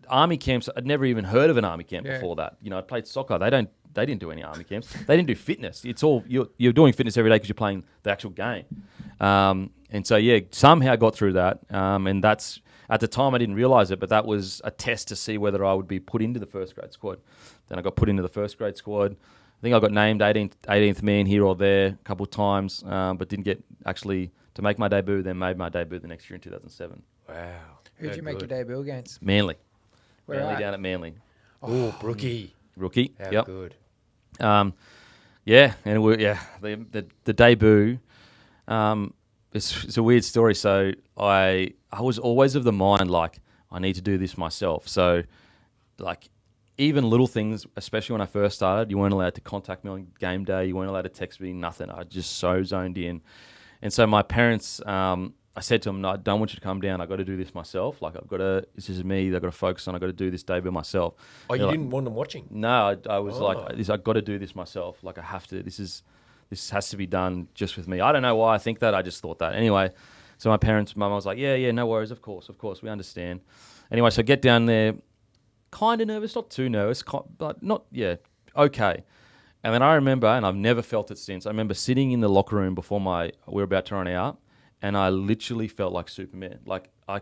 S2: army camps. I'd never even heard of an army camp before that. You know, I played soccer. They didn't do any army camps. They didn't do fitness. It's all you're doing fitness every day because you're playing the actual game. And so yeah, somehow got through that. And that's at the time I didn't realize it, but that was a test to see whether I would be put into the first grade squad. Then I got put into the first grade squad. I think I got named 18th man here or there a couple of times, but didn't get actually to make my debut. Then made my debut the next year in 2007.
S3: Wow.
S1: Who did you make your debut against?
S2: Manly.
S1: Where
S2: Manly
S1: at?
S2: down at Manly.
S3: Oh, Brookie.
S2: Rookie.
S3: How
S2: Yep.
S3: good.
S2: Yeah, and the debut. It's a weird story. So I was always of the mind like I need to do this myself. So like even little things, especially when I first started, you weren't allowed to contact me on game day. You weren't allowed to text me. Nothing. I just so zoned in. And so my parents, I said to them, no, I don't want you to come down. I got to do this myself. Like this is me. I've got to focus on. I got to do this debut myself.
S3: Oh,
S2: They're
S3: you
S2: like,
S3: didn't want them watching?
S2: No, I was like, I got to do this myself. Like I have to. This has to be done just with me. I don't know why I think that. I just thought that. Anyway, so my parents, mum was like, yeah, no worries. Of course, we understand. Anyway, so I get down there, kind of nervous, not too nervous, but not, okay. And then I remember, and I've never felt it since, I remember sitting in the locker room before we were about to run out, and I literally felt like Superman. Like I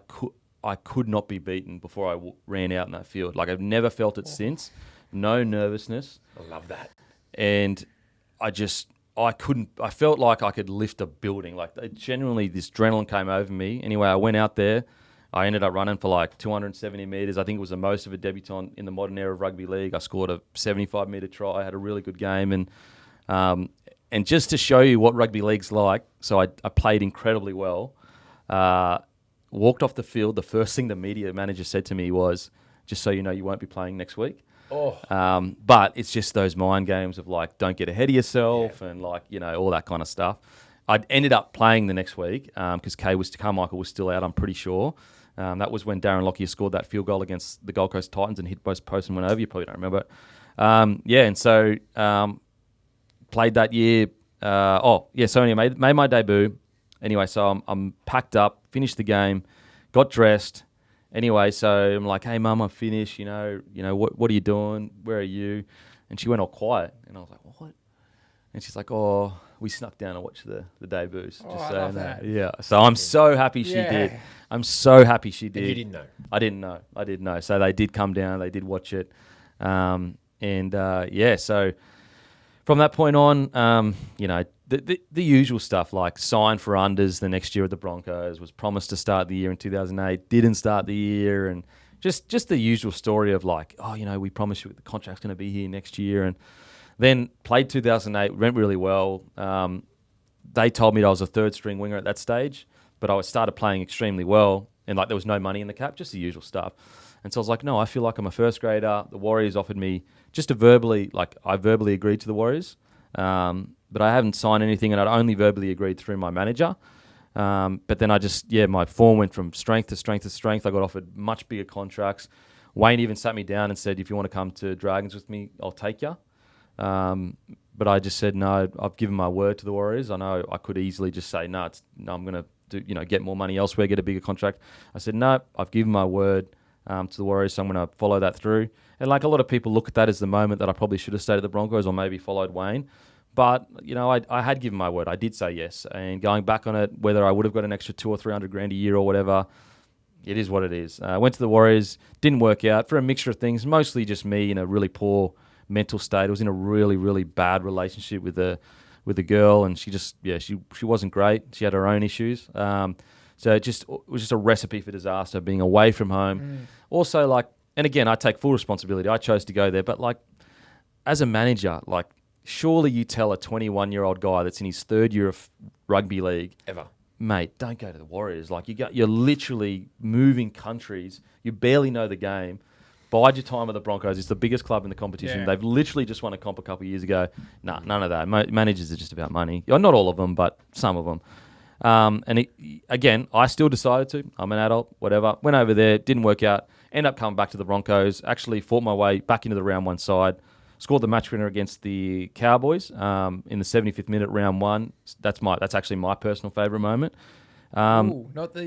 S2: could not be beaten before I ran out in that field. Like I've never felt it since. No nervousness.
S3: I love that.
S2: And I felt like I could lift a building. Like genuinely this adrenaline came over me. Anyway, I went out there. I ended up running for like 270 metres. I think it was the most of a debutant in the modern era of rugby league. I scored a 75-metre try. I had a really good game. And just to show you what rugby league's like, so I played incredibly well. Walked off the field. The first thing the media manager said to me was, just so you know, you won't be playing next week. But it's just those mind games of like, don't get ahead of yourself and like, all that kind of stuff. I ended up playing the next week because Carmichael was still out, I'm pretty sure. That was when Darren Lockyer scored that field goal against the Gold Coast Titans and hit both posts and went over. You probably don't remember it. And so played that year. So anyway, made my debut. Anyway, so I'm packed up, finished the game, got dressed. Anyway, so I'm like, hey, Mum, I'm finished. What are you doing? Where are you? And she went all quiet. And I was like, what? And she's like, oh, we snuck down and watched the debuts.
S1: Oh, I love that.
S2: Yeah. So I'm so happy she did. I'm so happy she did.
S3: And you didn't know?
S2: I didn't know. So they did come down. They did watch it. So from that point on, the usual stuff like signed for unders the next year at the Broncos, was promised to start the year in 2008, didn't start the year, and just the usual story of like, we promised you the contract's going to be here next year. And then played 2008, went really well. They told me that I was a third string winger at that stage, but I started playing extremely well, and like there was no money in the cap, just the usual stuff. And so I was like, no, I feel like I'm a first grader. The Warriors offered me just I verbally agreed to the Warriors, but I haven't signed anything, and I'd only verbally agreed through my manager. But then my form went from strength to strength to strength. I got offered much bigger contracts. Wayne even sat me down and said, if you want to come to Dragons with me, I'll take you. But I just said, no, I've given my word to the Warriors. I know I could easily just say, no, I'm going to get more money elsewhere, get a bigger contract. I said, no, I've given my word to the Warriors, so I'm going to follow that through. And like a lot of people look at that as the moment that I probably should have stayed at the Broncos or maybe followed Wayne. But, I had given my word. I did say yes. And going back on it, whether I would have got an extra $200,000 or $300,000 a year or whatever, it is what it is. I went to the Warriors, didn't work out for a mixture of things, mostly just me in a really poor mental state. I was in a really, really bad relationship with a girl, and she wasn't great. She had her own issues. So it was just a recipe for disaster, being away from home. Also, and again, I take full responsibility. I chose to go there, but as a manager, like, surely you tell a 21-year-old guy that's in his third year of rugby league,
S3: Ever.
S2: mate, don't go to the Warriors. Like, you're literally moving countries. You barely know the game. Bide your time with the Broncos. It's the biggest club in the competition.
S1: Yeah.
S2: They've literally just won a comp a couple of years ago. Nah, none of that. Managers are just about money. Not all of them, but some of them. Again, I still decided to. I'm an adult, whatever. Went over there, didn't work out. Ended up coming back to the Broncos. Actually fought my way back into the round one side. Scored the match winner against the Cowboys in the 75th minute, round one. That's actually my personal favourite moment.
S1: Ooh, not the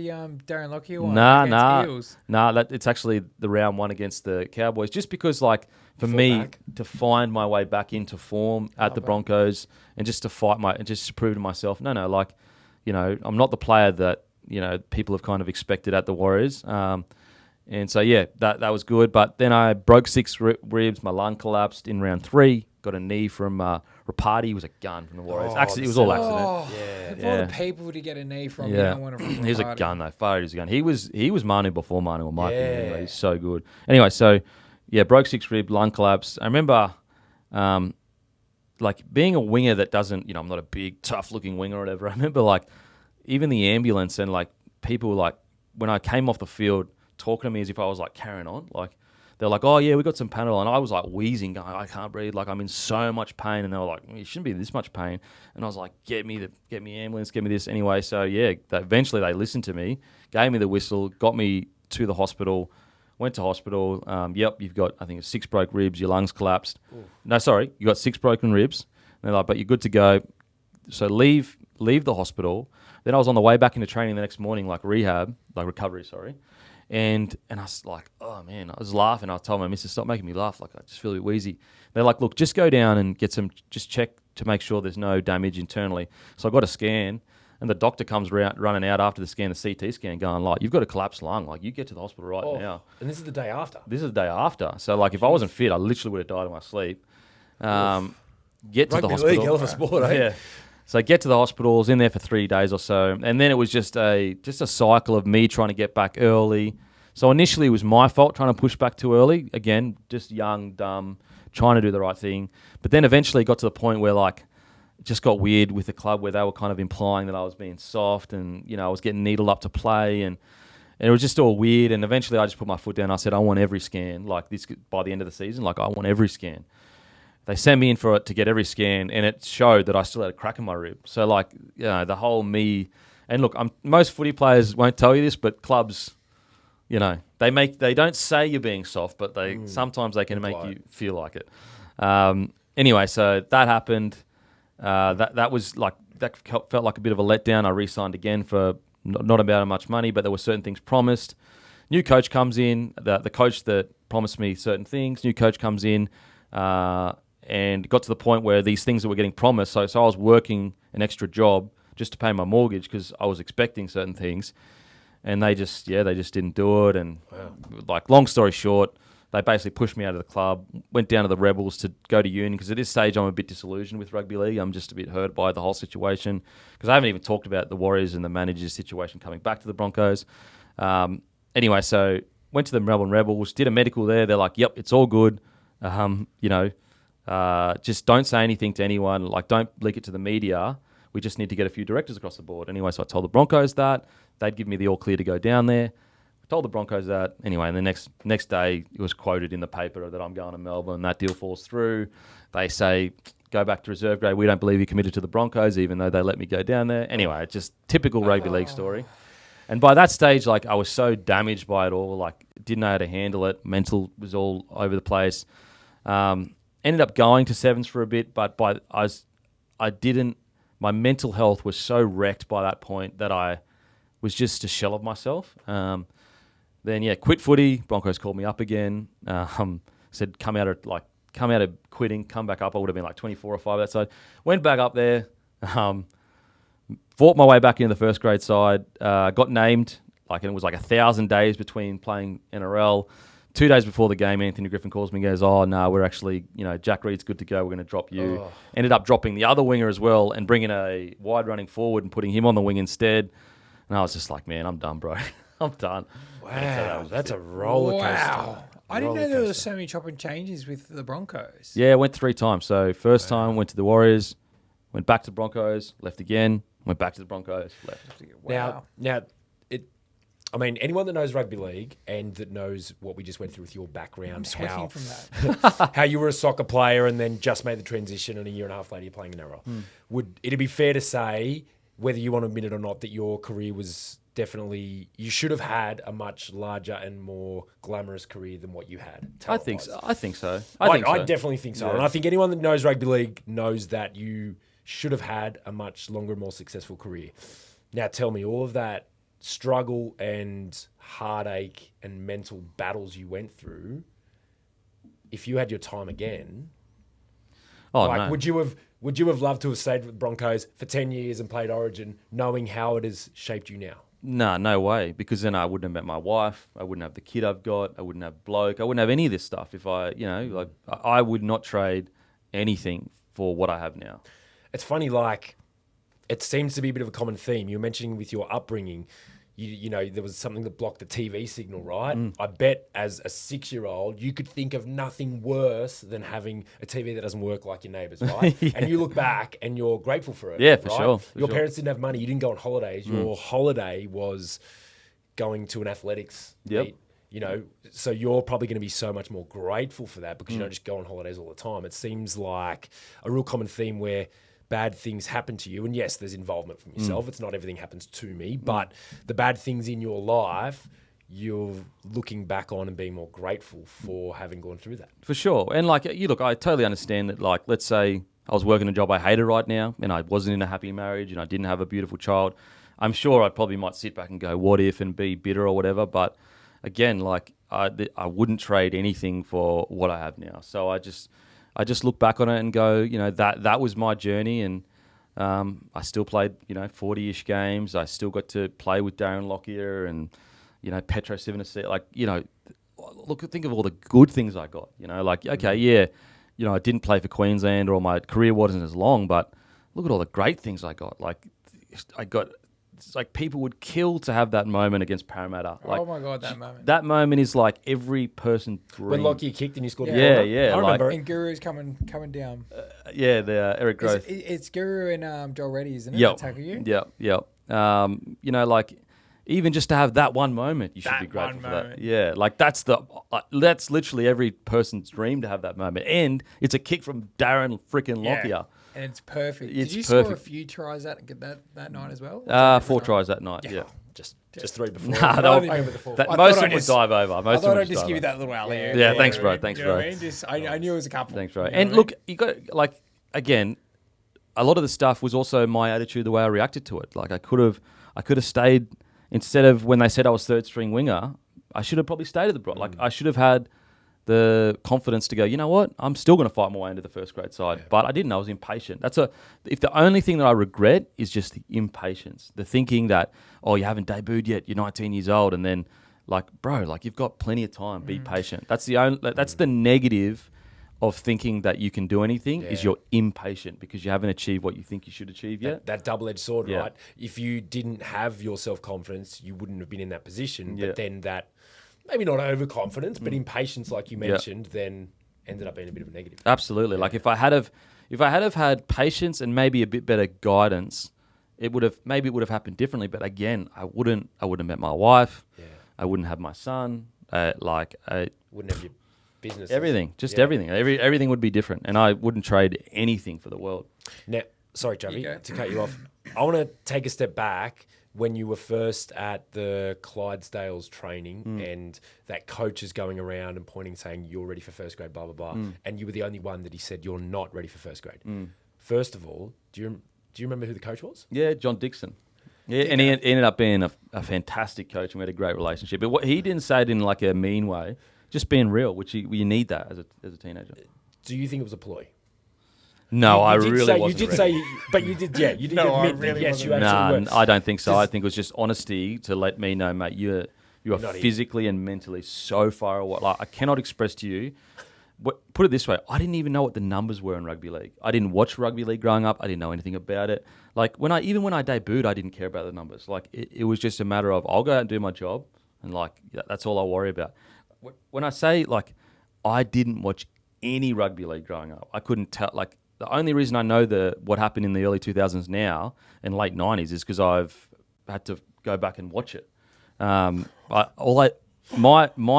S1: Darren Lockyer one.
S2: Nah.
S1: Eels.
S2: It's actually the round one against the Cowboys. Just because, like, for me
S3: back.
S2: to find my way back into form at the Broncos and just to just to prove to myself, like, I'm not the player that people have kind of expected at the Warriors. And so that was good. But then I broke 6 ribs. My lung collapsed in round 3. Got a knee from Rapati. It was a gun from the Warriors. Actually, it was all accident.
S1: Of all the people to get a knee from, you
S2: Yeah,
S1: don't want to from
S2: he was a
S1: Rapati.
S2: gun though. Far as a gun. He was Manu before Manu, in my opinion. Anyway. He's so good. Anyway, so broke 6 rib, lung collapse. I remember, like, being a winger that doesn't, I'm not a big tough looking winger or whatever. I remember, like, even the ambulance and, like, people, like, when I came off the field talking to me as if I was, like, carrying on, like. They're like, oh, yeah, we got some Panadol. And I was, like, wheezing, going, I can't breathe. Like, I'm in so much pain. And they were like, you shouldn't be in this much pain. And I was like, get me ambulance, get me this. Anyway, so, eventually they listened to me, gave me the whistle, got me to the hospital, went to hospital. You've got, I think, 6 broke ribs. Your lungs collapsed. Ooh. No, sorry, you got 6 broken ribs. And they're like, but you're good to go. So leave the hospital. Then I was on the way back into training the next morning, like recovery, sorry. And I was like, oh, man, I was laughing. I told my missus, stop making me laugh. Like, I just feel a bit wheezy. They're like, look, just go down and just check to make sure there's no damage internally. So I got a scan, and the doctor comes running out after the scan, the CT scan, going, like, you've got a collapsed lung. Like, you get to the hospital right now.
S3: And this is the day after?
S2: This is the day after. So, like, if I wasn't fit, I literally would have died in my sleep. Get to the hospital.
S3: Rugby league, hell of a sport, eh?
S2: Yeah. So I get to the hospital, I was in there for 3 days or so, and then it was just a cycle of me trying to get back early. So initially it was my fault trying to push back too early. Again, just young, dumb, trying to do the right thing. But then eventually it got to the point where, like, it just got weird with the club where they were kind of implying that I was being soft and, I was getting needled up to play and it was just all weird. And eventually I just put my foot down. I said, I want every scan, like, this by the end of the season. Like, I want every scan. They sent me in for it to get every scan, and it showed that I still had a crack in my rib. So, like, the whole me... And look, most footy players won't tell you this, but clubs, they don't say you're being soft, but sometimes they can make you feel like it. Anyway, so that happened. That was like... That felt like a bit of a letdown. I re-signed again for not about much money, but there were certain things promised. New coach comes in. The coach that promised me certain things, new coach comes in... and it got to the point where these things that were getting promised, so I was working an extra job just to pay my mortgage because I was expecting certain things, and they just didn't do it. And like, long story short, they basically pushed me out of the club, went down to the Rebels to go to uni, because at this stage I'm a bit disillusioned with rugby league. I'm just a bit hurt by the whole situation, because I haven't even talked about the Warriors and the manager's situation coming back to the Broncos. Anyway, so went to the Melbourne Rebels, did a medical there. They're like, yep, it's all good. Just don't say anything to anyone. Like, don't leak it to the media. We just need to get a few directors across the board. Anyway, so I told the Broncos that. They'd give me the all clear to go down there. I told the Broncos that. Anyway, and the next day it was quoted in the paper that I'm going to Melbourne. That deal falls through. They say, go back to reserve grade. We don't believe you committed to the Broncos, even though they let me go down there. Anyway, it's just typical rugby league story. And by that stage, like, I was so damaged by it all. Like, didn't know how to handle it. Mental was all over the place. Ended up going to sevens for a bit, but my mental health was so wrecked by that point that I was just a shell of myself. Then quit footy. Broncos called me up again. Said come out of quitting, come back up. I would have been like 24 or 5 that side. Went back up there. Fought my way back into the first grade side. Got named. And it was like 1,000 days between playing NRL. 2 days before the game, Anthony Griffin calls me and goes, oh, no, we're actually, Jack Reed's good to go. We're going to drop you. Oh. Ended up dropping the other winger as well and bringing a wide running forward and putting him on the wing instead. And I was just like, man, I'm done, bro. I'm done.
S3: Wow, that's a roller coaster.
S1: Wow. I didn't know there were so many chop and changes with the Broncos.
S2: Yeah, I went 3 times. So first time went to the Warriors, went back to the Broncos, left again, went back to the Broncos, left.
S1: Wow.
S3: Now, I mean, anyone that knows rugby league and that knows what we just went through with your background,
S1: I'm sweating from that.
S3: how you were a soccer player and then just made the transition and a year and a half later you're playing in that role. Would it be fair to say, whether you want to admit it or not, that your career was definitely, you should have had a much larger and more glamorous career than what you had?
S2: I think so. I think so.
S3: I definitely think so.
S2: Yeah.
S3: And I think anyone that knows rugby league knows that you should have had a much longer, more successful career. Now tell me, all of that struggle and heartache and mental battles you went through, if you had your time again,
S2: No.
S3: would you have loved to have stayed with the Broncos for 10 years and played Origin, knowing how it has shaped you now?
S2: No way. Because then I wouldn't have met my wife. I wouldn't have the kid I've got. I wouldn't have Bloke. I wouldn't have any of this stuff if I would not trade anything for what I have now.
S3: It's funny, it seems to be a bit of a common theme. You were mentioning with your upbringing, you know, there was something that blocked the TV signal, right? I bet as a 6-year-old, you could think of nothing worse than having a TV that doesn't work like your neighbours, right? Yeah. And you look back and you're grateful for it.
S2: Yeah, for
S3: right?
S2: sure.
S3: Your parents didn't have money. You didn't go on holidays. Your holiday was going to an athletics meet. You know, so you're probably going to be so much more grateful for that because you don't just go on holidays all the time. It seems like a real common theme where bad things happen to you. And yes, there's involvement from yourself. It's not everything happens to me, but the bad things in your life, you're looking back on and being more grateful for having gone through that.
S2: For sure. And I totally understand that, let's say I was working a job I hated right now and I wasn't in a happy marriage and I didn't have a beautiful child. I'm sure I probably might sit back and go, what if, and be bitter or whatever. But again, I wouldn't trade anything for what I have now. So I just look back on it and go, you know, that was my journey, and I still played, 40-ish games. I still got to play with Darren Lockyer and, Petro Civinec. Think of all the good things I got. I didn't play for Queensland or my career wasn't as long, but look at all the great things I got. It's like people would kill to have that moment against Parramatta.
S1: Oh my God, that moment.
S2: That moment is like every person's dream.
S3: When Lockyer kicked and you scored a
S2: Yeah,
S3: corner.
S2: yeah.
S3: I remember it.
S1: And Guru's coming down.
S2: The Eric Grove.
S1: It's Guru and Joel Reddy, isn't it?
S2: Yep.
S1: That tackle you?
S2: Yep. Even just to have that one moment, you should be grateful for that. Yeah, that's literally every person's dream to have that moment. And it's a kick from Darren freaking Lockyer.
S1: And it's perfect.
S2: It's
S1: Did you
S2: perfect.
S1: score a few tries that night as well?
S2: 4 tries that night, yeah.
S3: Just 3 before.
S2: Nah,
S1: I don't remember the four. I
S2: most
S1: thought
S2: of them
S1: I
S2: would
S1: just-
S2: dive over.
S1: I
S2: Most of
S1: thought
S2: them
S1: I'd
S2: would
S1: just
S2: dive
S1: give you
S2: over.
S1: that little alley.
S2: Yeah, thanks, bro. Thanks,
S1: You know
S2: bro.
S1: what I mean? I knew it was a couple.
S2: Thanks, bro.
S1: You know
S2: And
S1: what I
S2: look, you got again, a lot of the stuff was also my attitude, the way I reacted to it. I could have stayed instead of when they said I was third string winger. I should have probably stayed at the Bronx. I should have had the confidence to go, you know what, I'm still going to fight my way into the first grade side. Yeah. But I didn't. I was impatient. If the only thing that I regret is just the impatience, the thinking that, oh, you haven't debuted yet, you're 19 years old, and then you've got plenty of time. Be patient. That's the negative of thinking that you can do anything is you're impatient because you haven't achieved what you think you should achieve yet.
S3: That double-edged sword, right? If you didn't have your self-confidence, you wouldn't have been in that position. But then that, maybe not overconfidence, but impatience, like you mentioned, then ended up being a bit of a negative.
S2: Absolutely. Yeah. If I had had patience and maybe a bit better guidance, it would have happened differently. But again, I wouldn't have met my wife. Yeah. I wouldn't have my son. I
S3: wouldn't have your business.
S2: Everything, everything. Everything would be different, and I wouldn't trade anything for the world.
S3: Now, sorry, Javi, to cut you off. I want to take a step back. When you were first at the Clydesdales training and that coach is going around and pointing saying, you're ready for first grade, blah, blah, blah. And you were the only one that he said, you're not ready for first grade. First of all, do you remember who the coach was?
S2: Yeah, John Dixon. Yeah, and he ended up being a fantastic coach and we had a great relationship. But he didn't say it in a mean way, just being real, which you need that as a teenager.
S3: Do you think it was a ploy?
S2: No, I really wasn't.
S3: You did say, but you did, You did admit that, yes, you actually were.
S2: I don't think so. I think it was just honesty to let me know, mate, you are physically and mentally so far away. I cannot express to you. Put it this way, I didn't even know what the numbers were in rugby league. I didn't watch rugby league growing up. I didn't know anything about it. When I debuted, I didn't care about the numbers. It was just a matter of I'll go out and do my job, and that's all I worry about. when I say, like, I didn't watch any rugby league growing up. I couldn't tell. Like, the only reason I know what happened in the early 2000s now and late 90s is because I've had to go back and watch it. My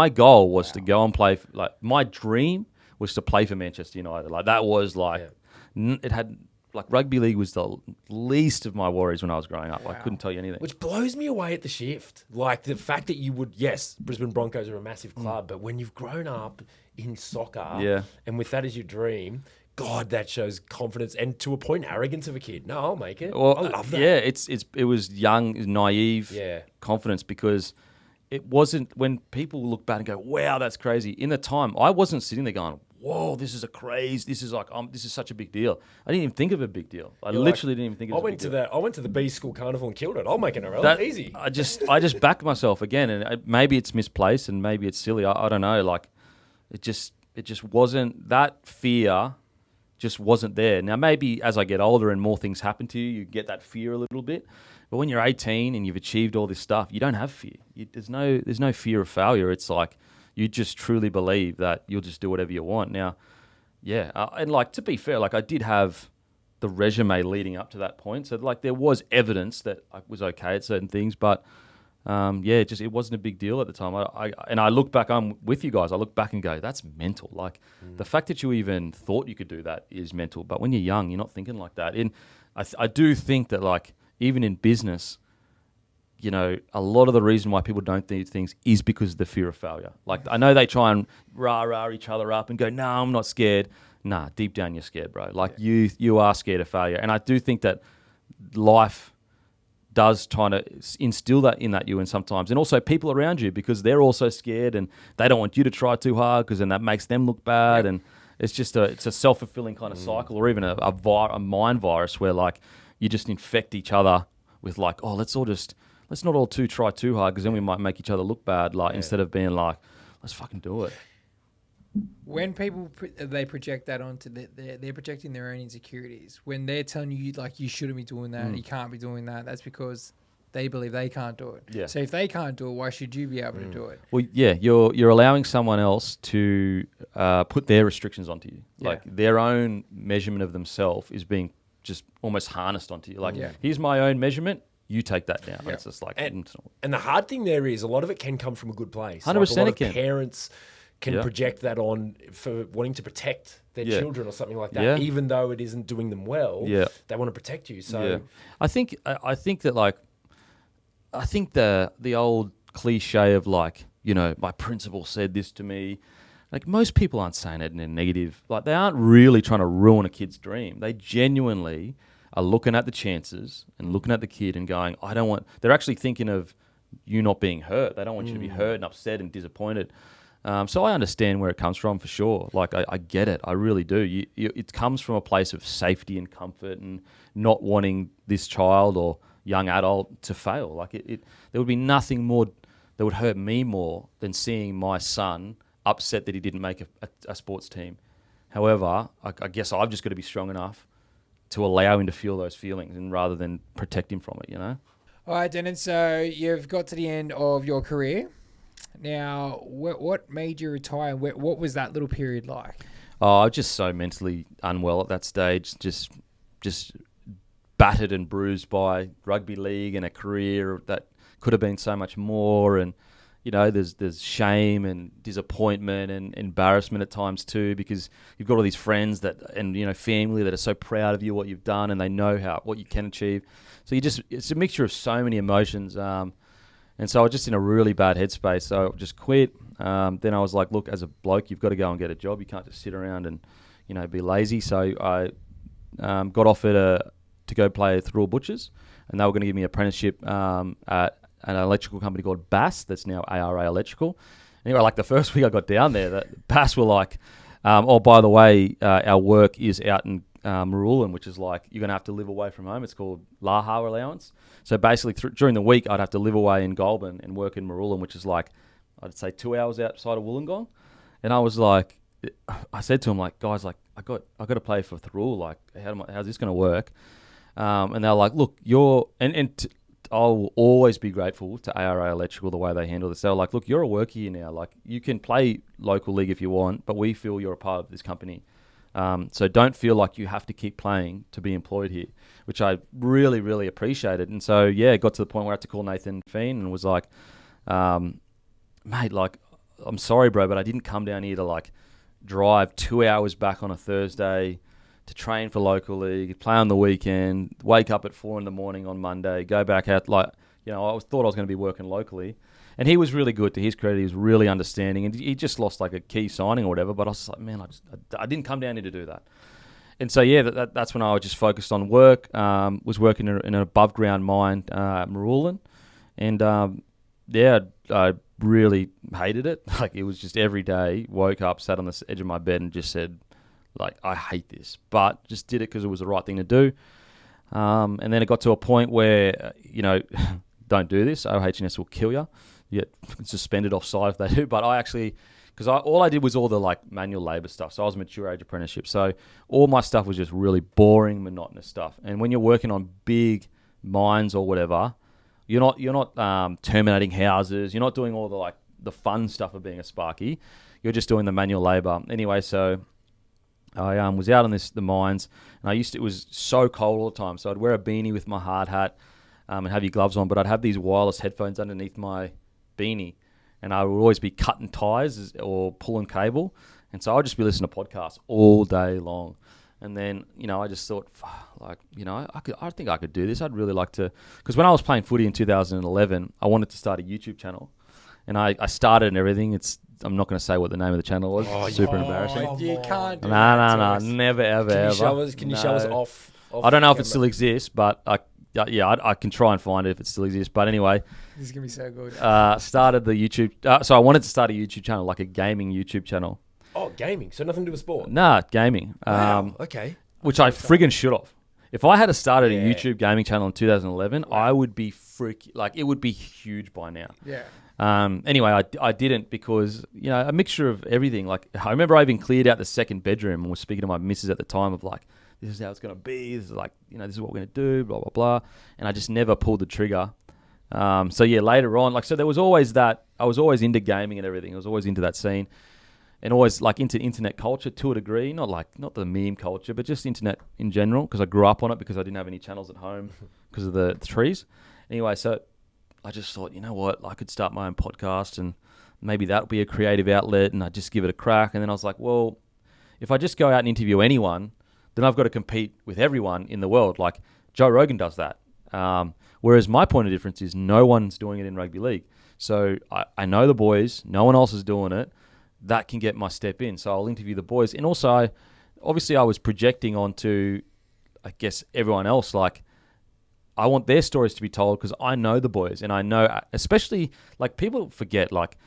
S2: goal was to go and play. My dream was to play for Manchester United. Like, that was like, it had, like, rugby league was the least of my worries when I was growing up. I couldn't tell you anything.
S3: Which blows me away at the shift. Like, the fact that you would, yes, Brisbane Broncos are a massive club, but when you've grown up in soccer and with that as your dream, God, that shows confidence and, to a point, arrogance of a kid. No, I'll make it.
S2: Well,
S3: I love that.
S2: Yeah, it was young, naive confidence, because it wasn't, when people look back and go, wow, that's crazy. In the time, I wasn't sitting there going, whoa, this is a craze. This is like, this is such a big deal. I didn't even think of a big deal. I literally didn't even think of a big deal.
S3: I went to the B school carnival and killed it. I'll make an NRL. Easy.
S2: I just backed myself again, and maybe it's misplaced and maybe it's silly. I don't know. Like, it just wasn't, that fear just wasn't there. Now, maybe as I get older and more things happen to you, you get that fear a little bit. But when you're 18 and you've achieved all this stuff, you don't have fear. There's no fear of failure. It's like, you just truly believe that you'll just do whatever you want. Now, and like, to be fair, like, I did have the resume leading up to that point. So, like, there was evidence that I was okay at certain things, but it wasn't a big deal at the time. I look back, I'm with you guys, I look back and go, that's mental. Like, the fact that you even thought you could do that is mental. But when you're young, you're not thinking like that. And I do think that, like, even in business, you know, a lot of the reason why people don't do things is because of the fear of failure. Like, I know they try and rah each other up and go, no, I'm not scared. Nah, deep down you're scared, bro. Like, you are scared of failure. And I do think that life does try to instill that in you, and sometimes, and also people around you, because they're also scared and they don't want you to try too hard, because then that makes them look bad. And it's just it's a self-fulfilling kind of cycle, or even a mind virus where, like, you just infect each other with, like, oh, let's not all try too hard, because then we might make each other look bad. Like, instead of being like, let's fucking do it.
S1: When people they project that onto they're projecting their own insecurities. When they're telling you, like, you shouldn't be doing that, you can't be doing that, that's because they believe they can't do it. Yeah. So if they can't do it, why should you be able to do it?
S2: Well, yeah, you're allowing someone else to put their restrictions onto you. Like, their own measurement of themselves is being just almost harnessed onto you. Like, here's my own measurement, you take that down. It's just like,
S3: and the hard thing there is, a lot of it can come from a good place.
S2: 100%
S3: like, a lot of
S2: it can.
S3: Parents can project that on for wanting to protect their children or something like that, even though it isn't doing them well. They want to protect you. So
S2: I think that, like, I think the old cliche of, like, you know, my principal said this to me. Like, most people aren't saying it in a negative. Like, they aren't really trying to ruin a kid's dream. They genuinely are looking at the chances and looking at the kid and going, they're actually thinking of you not being hurt. They don't want you to be hurt and upset and disappointed. So I understand where it comes from, for sure. Like, I get it. I really do. It comes from a place of safety and comfort and not wanting this child or young adult to fail. Like, there would be nothing more that would hurt me more than seeing my son upset that he didn't make a sports team. However, I guess I've just got to be strong enough to allow him to feel those feelings, and rather than protect him from it, you know?
S1: All right, Denan, so you've got to the end of your career. Now, what made you retire? What was that little period like?
S2: Oh, I was just so mentally unwell at that stage, just battered and bruised by rugby league and a career that could have been so much more. And, you know, there's shame and disappointment and embarrassment at times too, because you've got all these friends and, you know, family that are so proud of you, what you've done, and they know what you can achieve. So it's a mixture of so many emotions. And so I was just in a really bad headspace. So I just quit. Then I was like, look, as a bloke, you've got to go and get a job. You can't just sit around and, you know, be lazy. So I got offered to go play at Thrull Butchers, and they were going to give me an apprenticeship at an electrical company called Bass, that's now ARA Electrical. Anyway, like, the first week I got down there, Bass were like, oh, by the way, our work is out in Marulan, which is like, you're going to have to live away from home. It's called Laha allowance. So basically, during the week, I'd have to live away in Goulburn and work in Marulan, which is like, I'd say 2 hours outside of Wollongong. And I was like, I said to him, like, guys, like, I got to play for Thrull. Like, how's this going to work? And they're like, look, I'll always be grateful to ARA Electrical the way they handle this. They're like, look, you're a worker here now. Like, you can play local league if you want, but we feel you're a part of this company. So don't feel like you have to keep playing to be employed here, which I really, really appreciated. And so, yeah, it got to the point where I had to call Nathan Feen and was like, mate, like, I'm sorry, bro, but I didn't come down here to, like, drive 2 hours back on a Thursday to train for local league, play on the weekend, wake up at 4 a.m. on Monday, go back out. Like, you know, thought I was going to be working locally. And he was really good. To his credit, he was really understanding. And he just lost like a key signing or whatever. But I was like, man, I didn't come down here to do that. And so, yeah, that's when I was just focused on work. Was working in an above ground mine at Marulan. And yeah, I really hated it. Like, it was just every day, woke up, sat on the edge of my bed and just said, like, I hate this, but just did it because it was the right thing to do. And then it got to a point where, you know, don't do this. OH&S will kill you. You get suspended off site if they do. But I actually, because all I did was all the, like, manual labour stuff. So I was a mature age apprenticeship. So all my stuff was just really boring, monotonous stuff. And when you're working on big mines or whatever, you're not terminating houses. You're not doing all the, like, the fun stuff of being a sparky. You're just doing the manual labour. Anyway, so I was out on the mines, and it was so cold all the time. So I'd wear a beanie with my hard hat and have your gloves on, but I'd have these wireless headphones underneath my beanie, and I would always be cutting ties or pulling cable. And so I'd just be listening to podcasts all day long. And then, you know, I just thought, like, you know, I think I could do this. I'd really like to, because when I was playing footy in 2011, I wanted to start a YouTube channel, and I started and everything. I'm not going to say what the name of the channel was. Super embarrassing.
S1: You can't do
S2: No, never, ever, ever.
S3: Can you show us off
S2: I don't know if
S3: camera?
S2: it still exists, but I can try and find it if it still exists. But anyway,
S1: This is going to be so good.
S2: started the YouTube. So I wanted to start a YouTube channel, like a gaming YouTube channel.
S3: Oh, gaming. So nothing to do with sport.
S2: Nah, gaming.
S3: Wow. Okay.
S2: Which I friggin' should have. If I had started a YouTube gaming channel in 2011, I would be it would be huge by now.
S1: Yeah.
S2: Anyway, I didn't because, you know, a mixture of everything. Like, I remember I even cleared out the second bedroom and was speaking to my missus at the time of, like, this is how it's going to be. This is, like, you know, this is what we're going to do, blah, blah, blah. And I just never pulled the trigger. So, yeah, later on, like, so there was always that. I was always into gaming and everything. I was always into that scene and always, like, into internet culture to a degree. Not the meme culture, but just internet in general, because I grew up on it because I didn't have any channels at home because of the trees. Anyway, so I just thought, you know what, I could start my own podcast and maybe that would be a creative outlet, and I'd just give it a crack. And then I was like, well, if I just go out and interview anyone, then I've got to compete with everyone in the world. Like, Joe Rogan does that. Whereas my point of difference is no one's doing it in rugby league. So I know the boys, no one else is doing it. That can get my step in. So I'll interview the boys. And also, obviously I was projecting onto, I guess, everyone else, like, I want their stories to be told because I know the boys, and I know, especially, like, people forget, like,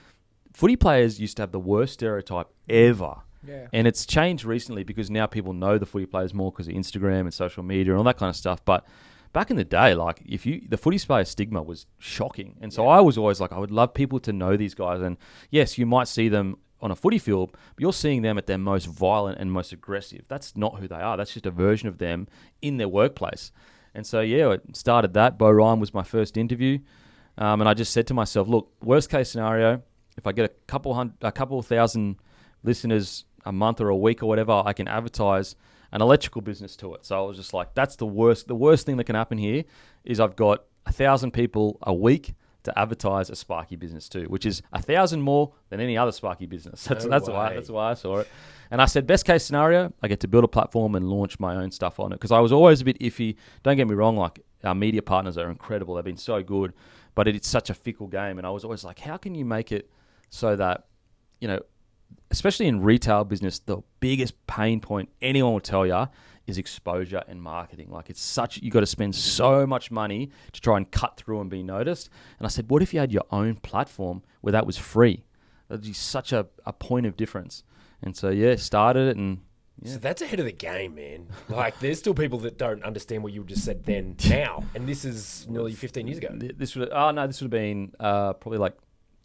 S2: footy players used to have the worst stereotype ever.
S1: Yeah.
S2: And it's changed recently because now people know the footy players more because of Instagram and social media and all that kind of stuff. But back in the day, like, the footy player stigma was shocking. And so I was always like, I would love people to know these guys. And yes, you might see them on a footy field, but you're seeing them at their most violent and most aggressive. That's not who they are. That's just a version of them in their workplace. And so, yeah, I started that. Bo Ryan was my first interview. And I just said to myself, look, worst case scenario, if I get a couple thousand listeners a month or a week or whatever, I can advertise an electrical business to it. So I was just like, that's the worst. The worst thing that can happen here is I've got 1,000 people a week to advertise a Sparky business to, which is 1,000 more than any other Sparky business. That's why I saw it. And I said, best case scenario, I get to build a platform and launch my own stuff on it. Because I was always a bit iffy. Don't get me wrong, like, our media partners are incredible. They've been so good, but it's such a fickle game. And I was always like, how can you make it so that, you know, especially in retail business, the biggest pain point anyone will tell you is exposure and marketing. Like, you got to spend so much money to try and cut through and be noticed. And I said, what if you had your own platform where that was free? That'd be such a point of difference. And so, yeah, started it. And yeah.
S3: So that's ahead of the game, man. Like, there's still people that don't understand what you just said then now. And this is nearly 15 years ago.
S2: This would have been probably like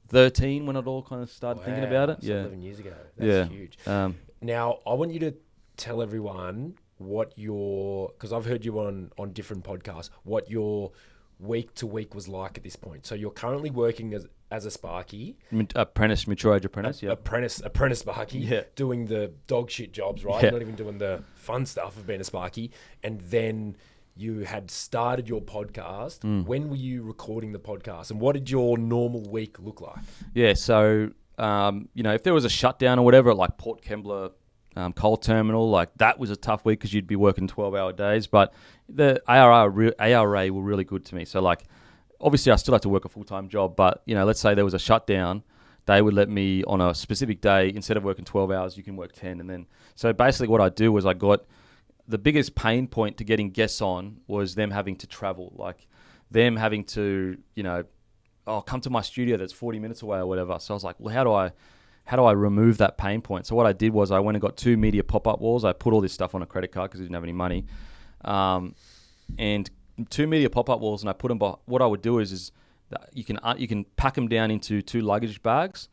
S2: 13 when it all kind of started thinking about it.
S3: So
S2: yeah,
S3: 11 years ago. That's huge. Now, I want you to tell everyone what because I've heard you on different podcasts, what your week to week was like at this point? So you're currently working as a Sparky.
S2: Apprentice, mature age apprentice, yeah.
S3: Apprentice Sparky,
S2: Yeah.
S3: doing the dog shit jobs, right?
S2: Yeah.
S3: Not even doing the fun stuff of being a Sparky. And then you had started your podcast. When were you recording the podcast? And what did your normal week look like?
S2: Yeah, so, if there was a shutdown or whatever, like Port Kembla coal terminal, like that was a tough week because you'd be working 12-hour days. But the ARA were really good to me. So, like, obviously I still had to work a full-time job, but, let's say there was a shutdown, they would let me on a specific day, instead of working 12 hours, you can work 10. And then, so basically what I do was the biggest pain point to getting guests on was them having to travel, like them having to, come to my studio that's 40 minutes away or whatever. So I was like, well, how do I remove that pain point? So what I did was I went and got 2 media pop-up walls. I put all this stuff on a credit card because I didn't have any money. And 2 media pop-up walls, and I put them what I would do is that you can pack them down into 2 luggage bags.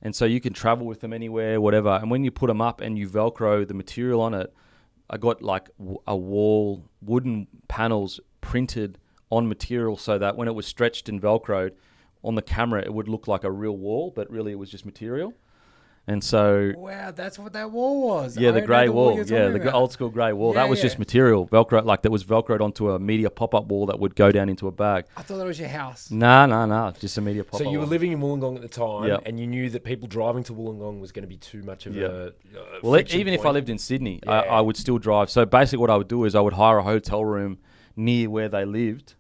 S2: And so you can travel with them anywhere, whatever. And when you put them up and you Velcro the material on it, I got like a wall, wooden panels printed on material so that when it was stretched and Velcroed on the camera, it would look like a real wall, but really it was just material. And so...
S1: Wow, that's what that wall was.
S2: Yeah, the grey wall. Yeah, the
S1: about.
S2: old school grey wall.
S1: Yeah,
S2: that was just material, Velcro, like that was Velcroed onto a media pop-up wall that would go down into a bag.
S1: I thought that was your house.
S2: Nah, just a media pop-up
S3: So you were
S2: wall.
S3: living in Wollongong at the time,
S2: Yep.
S3: and you knew that people driving to Wollongong was going to be too much of a
S2: Well,
S3: friction
S2: even if I
S3: point.
S2: lived in Sydney,
S3: Yeah.
S2: I would still drive. So basically what I would do is I would hire a hotel room near where they lived,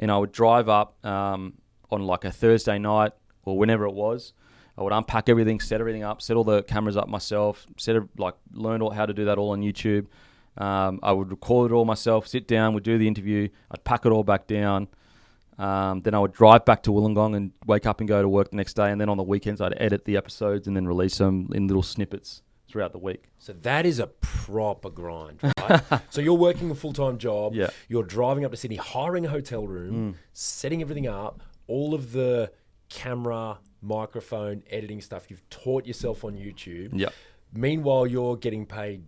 S2: and I would drive up on like a Thursday night or whenever it was. I would unpack everything, set everything up, set all the cameras up myself, learned how to do that all on YouTube. I would record it all myself, sit down, would do the interview, I'd pack it all back down. Then I would drive back to Wollongong and wake up and go to work the next day. And then on the weekends, I'd edit the episodes and then release them in little snippets throughout the week.
S3: So that is a proper grind, right? So you're working a full-time job.
S2: Yeah.
S3: You're driving up to Sydney, hiring a hotel room, setting everything up, all of the camera, microphone, editing stuff you've taught yourself on YouTube.
S2: Yeah.
S3: Meanwhile, you're getting paid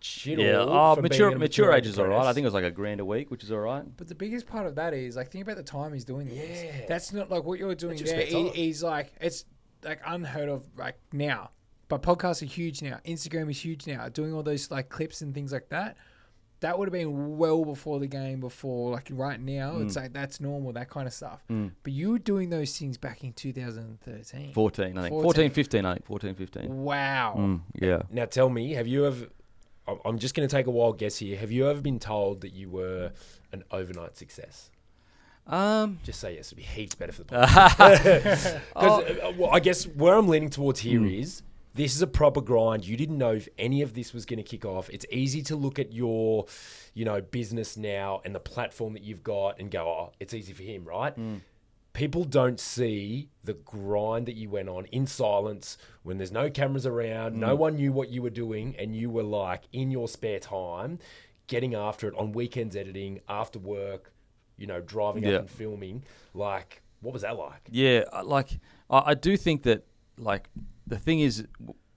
S3: shit
S2: Yeah.
S3: all for being a
S2: Mature age is all right.
S3: apprentice.
S2: I think it was like $1,000 a week, which is all right.
S1: But the biggest part of that is, like, think about the time he's doing this.
S3: Yeah.
S1: That's not like what you're doing
S3: That's your
S1: there.
S3: spare time.
S1: He's like, it's like unheard of like now. But podcasts are huge now. Instagram is huge now. Doing all those like clips and things like that. That would have been well before the game, like right now. It's like that's normal, that kind of stuff. But you were doing those things back in 2013.
S2: 14, I think. 14, 15, I think. 14, 15.
S1: Wow.
S2: Yeah.
S3: Now tell me, have you ever... I'm just going to take a wild guess here. Have you ever been told that you were an overnight success? Just say yes. It'd be heaps better for the podcast. Because I guess where I'm leaning towards here is this is a proper grind. You didn't know if any of this was going to kick off. It's easy to look at your, business now and the platform that you've got and go, oh, it's easy for him, right? People don't see the grind that you went on in silence when there's no cameras around. No one knew what you were doing. And you were like in your spare time, getting after it on weekends, editing, after work, driving up and filming. Like, what was that like?
S2: Yeah, I do think that, the thing is,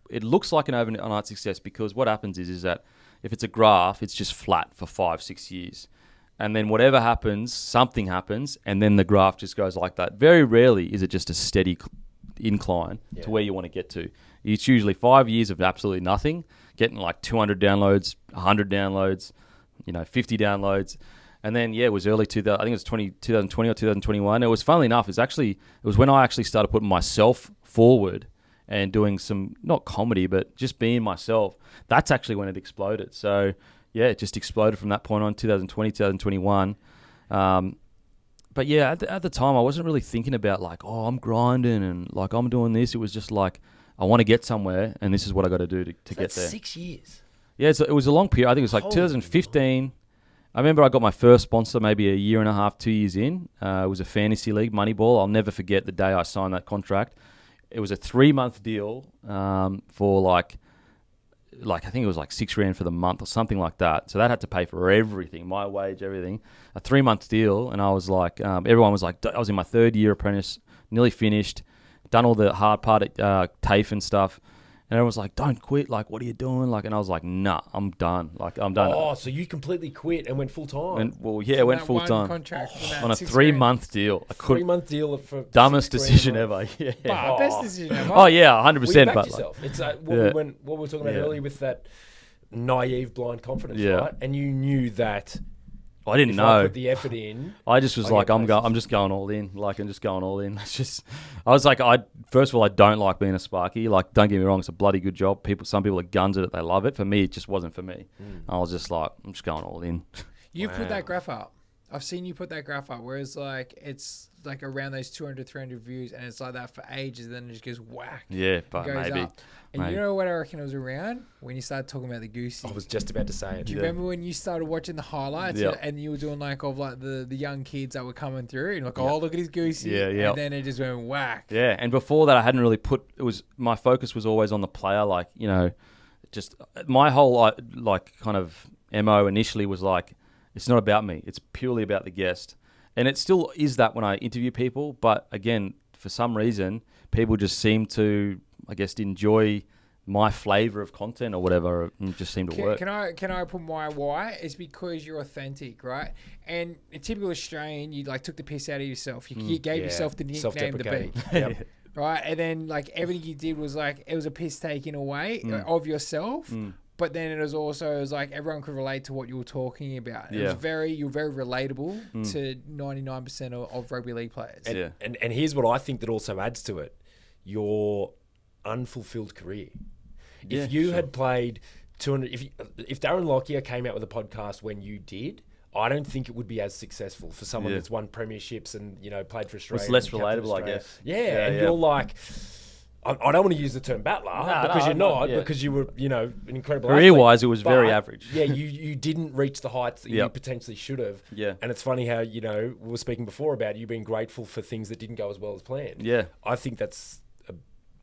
S2: it looks like an overnight success because what happens is that if it's a graph, it's just flat for 5-6 years. And then whatever happens, something happens, and then the graph just goes like that. Very rarely is it just a steady incline to where you want to get to. It's usually 5 years of absolutely nothing, getting like 200 downloads, 100 downloads, 50 downloads. And then, it was early 2000. I think it was 2020 or 2021. It was, funnily enough, it was when I actually started putting myself forward and doing some, not comedy, but just being myself. That's actually when it exploded. So, it just exploded from that point on, 2020, 2021. But at the time, I wasn't really thinking about I'm grinding and I'm doing this. It was just I want to get somewhere and this is what I got to do to get there.
S3: 6 years.
S2: Yeah, it was a long period. I think it was 2015. I remember I got my first sponsor maybe a year and a half, 2 years in. It was a fantasy league, Moneyball. I'll never forget the day I signed that contract. It was a 3-month deal for I think it was $6,000 for the month or something like that. So that had to pay for everything, my wage, everything. A 3-month deal, and I was everyone was I was in my 3rd year apprentice, nearly finished, done all the hard part at TAFE and stuff. And everyone was like, don't quit. Like, what are you doing? Like, and I was like, nah, I'm done. Like, I'm done.
S3: Oh, so you completely quit and went full time?
S2: And well, yeah, went
S1: That
S2: full
S1: one
S2: time
S1: contract from that
S2: on a
S1: 6
S2: 3-month deal. I couldn't.
S3: 3-month deal for
S2: Dumbest
S3: 6 grand,
S2: decision
S3: like-
S2: ever. Yeah.
S1: But best decision ever.
S2: Oh yeah, 100%.
S3: Well, you backed
S2: But
S3: yourself.
S2: like,
S3: It's what
S2: Yeah.
S3: we were talking about
S2: Yeah.
S3: earlier with that naive, blind confidence,
S2: Yeah.
S3: right? And you knew that
S2: I didn't
S3: if I
S2: know.
S3: put the effort in,
S2: I just was
S3: I
S2: like,
S3: get
S2: I'm
S3: places.
S2: just going all in. Like, I'm just going all in. It's just, I was like, first of all, I don't like being a Sparky. Like, don't get me wrong, it's a bloody good job. Some people are guns at it, they love it. For me, it just wasn't for me. I was just like, I'm just going all in.
S1: You've put
S3: Wow.
S1: that graph up. I've seen you put that graph up, whereas like it's like around those 200, 300 views, and it's like that for ages. Then it just goes whack.
S2: Yeah, but
S1: goes
S2: maybe.
S1: up. And you
S2: Maybe.
S1: know what I reckon it was around when you started talking about the goosey.
S3: I was just about to say it.
S1: Do you
S2: Yeah.
S1: remember when you started watching the highlights
S2: Yeah.
S1: and you were doing like of like the young kids that were coming through and like, oh, look at his goosey.
S2: Yeah, yeah.
S1: And then it just went whack.
S2: Yeah, and before that, I hadn't really my focus was always on the player. Like, you know, just my whole like kind of MO initially was like, it's not about me. It's purely about the guest. And it still is that when I interview people. But again, for some reason, people just seem to, I guess, enjoy my flavor of content or whatever, and it just seemed to work.
S1: Can I put my why? It's because you're authentic, right? And a typical Australian, you like took the piss out of yourself. You gave yourself the nickname the
S3: Self-deprecating.
S1: beat.
S3: Yep.
S1: Right, and then like everything you did was like it was a piss taking away of yourself, but then it was like everyone could relate to what you were talking about. It was
S2: Yeah.
S1: you're very relatable to 99% of rugby league players.
S3: And,
S2: Yeah.
S3: and here's what I think that also adds to it: your unfulfilled career.
S2: Yeah,
S3: If you
S2: sure.
S3: had played 200, if Darren Lockyer came out with a podcast when you did, I don't think it would be as successful for someone
S2: Yeah.
S3: that's won premierships and played for Australia.
S2: It's less
S3: and captained
S2: relatable, I
S3: Australia.
S2: guess.
S3: Yeah,
S2: Yeah,
S3: and
S2: yeah.
S3: you're like, I don't want to use the term battler because you're
S2: I'm
S3: not,
S2: yeah.
S3: because you were an incredible
S2: Career-wise,
S3: athlete,
S2: it was very
S3: but,
S2: average.
S3: Yeah, you didn't reach the heights that you
S2: Yep.
S3: potentially should have.
S2: Yeah.
S3: And it's funny how we were speaking before about you being grateful for things that didn't go as well as planned.
S2: Yeah.
S3: I think that's a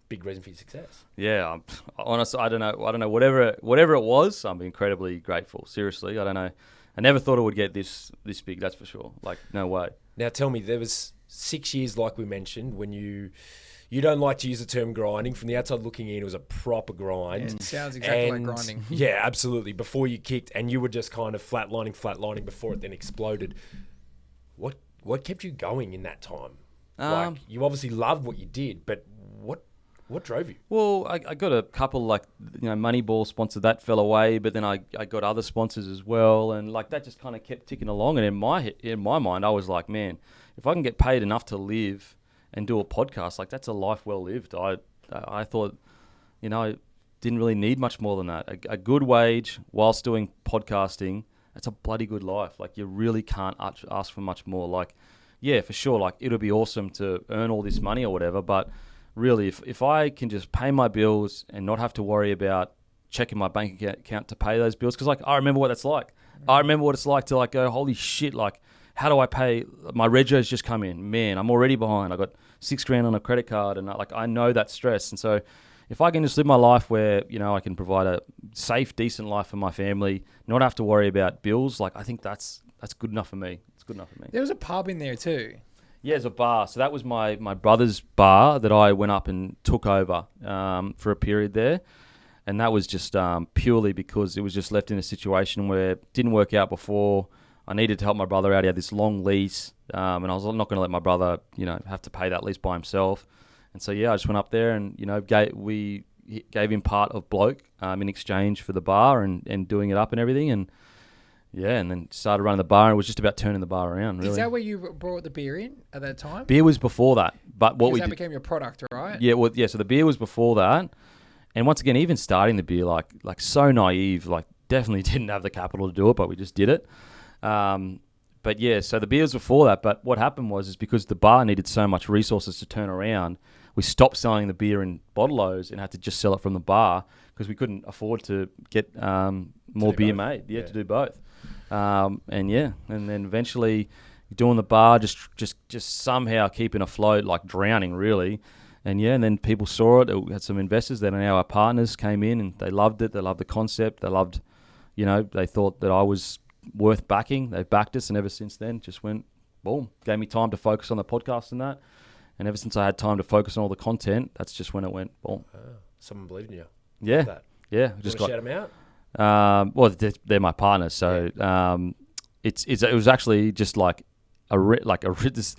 S3: big reason for your success.
S2: Yeah, honestly, I don't know. Whatever it was, I'm incredibly grateful. Seriously, I don't know. I never thought it would get this big. That's for sure. Like, no way.
S3: Now tell me, there was 6 years, like we mentioned, when you don't like to use the term grinding. From the outside looking in, it was a proper grind.
S1: It sounds exactly like
S3: And-
S1: grinding.
S3: Yeah, absolutely. Before you kicked, and you were just kind of flatlining before it then exploded. What kept you going in that time? Like, you obviously loved what you did, but what drove you?
S2: Well, I got a couple, like, Moneyball sponsored, that fell away, but then I got other sponsors as well, and like that just kind of kept ticking along. And in my mind, I was like, man, if I can get paid enough to live and do a podcast, like that's a life well lived. I thought, didn't really need much more than that. A good wage whilst doing podcasting, that's a bloody good life. Like, you really can't ask for much more. Like, yeah, for sure, like it'll be awesome to earn all this money or whatever, but really, if I can just pay my bills and not have to worry about checking my bank account to pay those bills, because like I remember what that's like. I remember what it's like to like go, holy shit, like how do I pay? My rego's just come in. Man, I'm already behind. I got $6,000 on a credit card, and I know that stress. And so if I can just live my life where I can provide a safe, decent life for my family, not have to worry about bills, like I think that's good enough for me. It's good enough for me.
S1: There was a pub in there too.
S2: Yeah, there's a bar. So that was my brother's bar that I went up and took over for a period there. And that was just purely because it was just left in a situation where it didn't work out before. I needed to help my brother out. He had this long lease, and I was not going to let my brother, have to pay that lease by himself. And so, yeah, I just went up there and, we gave him part of Bloke in exchange for the bar and doing it up and everything. And yeah, and then started running the bar, and it was just about turning the bar around, really.
S1: Is that where you brought the beer in at that time?
S2: Beer was before that, but what
S1: Because
S2: we
S1: that
S2: did,
S1: became your product, right?
S2: yeah, well, yeah. So the beer was before that, and once again, even starting the beer, like so naive, like definitely didn't have the capital to do it, but we just did it. But yeah, so the beer was before that. But what happened was because the bar needed so much resources to turn around, we stopped selling the beer in bottle-os and had to just sell it from the bar because we couldn't afford to get more beer made. Yeah, to do both. And then eventually doing the bar, just somehow keeping afloat, like drowning really. And then people saw it. We had some investors that are now our partners came in and they loved it. They loved the concept. They loved, they thought that I was worth backing. They backed us, and ever since then, just went boom. Gave me time to focus on the podcast and that. And ever since I had time to focus on all the content, that's just when it went boom.
S3: someone believed in you.
S2: Yeah,
S3: That.
S2: yeah.
S3: Just shout them out.
S2: Well, they're my partners, so it was actually just like this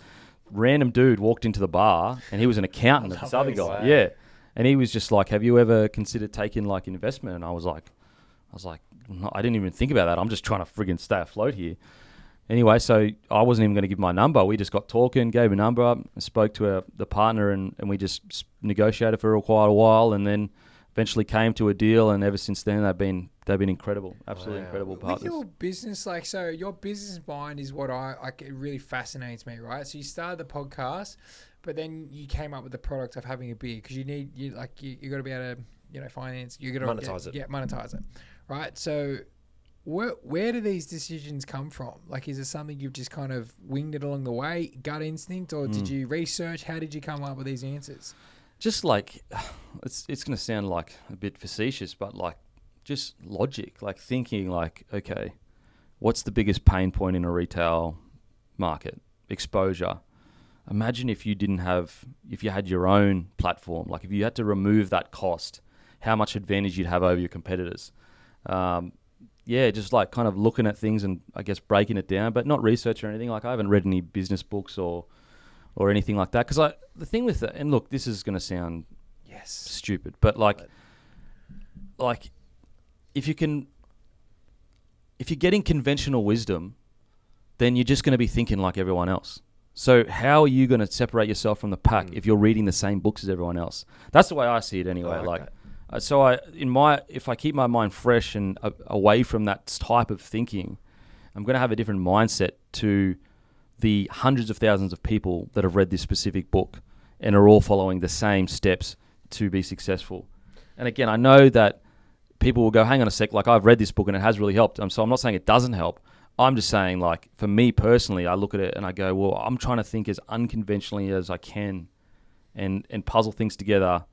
S2: random dude walked into the bar, and he was an accountant of this other guy.
S3: Wow.
S2: Yeah, and he was just like, "Have you ever considered taking like investment?" And I was like, no, I didn't even think about that. I'm just trying to friggin' stay afloat here. Anyway, so I wasn't even going to give my number. We just got talking, gave a number up, spoke to the partner, and we just negotiated for quite a while, and then eventually came to a deal. And ever since then, they've been incredible, absolutely incredible partners.
S1: With your business, like, so your business mind is what it really fascinates me, right? So you started the podcast, but then you came up with the product of having a beer because you got to be able to finance. You got to
S3: Monetize it.
S1: Yeah, monetize it, right? So where do these decisions come from? Like, is it something you've just kind of winged it along the way, gut instinct, or did you research? How did you come up with these answers?
S2: Just like, it's going to sound like a bit facetious, but like just logic, like thinking like, okay, what's the biggest pain point in a retail market? Exposure. Imagine if you had your own platform, like if you had to remove that cost, how much advantage you'd have over your competitors. Just like kind of looking at things and I guess breaking it down, but not research or anything. Like I haven't read any business books or anything like that. Because the thing with it, and look, this is going to sound stupid, but like if you're getting conventional wisdom, then you're just going to be thinking like everyone else. So how are you going to separate yourself from the pack if you're reading the same books as everyone else? That's the way I see it anyway. If I keep my mind fresh and away from that type of thinking, I'm going to have a different mindset to the hundreds of thousands of people that have read this specific book and are all following the same steps to be successful. And again, I know that people will go, hang on a sec, like I've read this book and it has really helped. So I'm not saying it doesn't help. I'm just saying, like, for me personally, I look at it and I go, well, I'm trying to think as unconventionally as I can and puzzle things together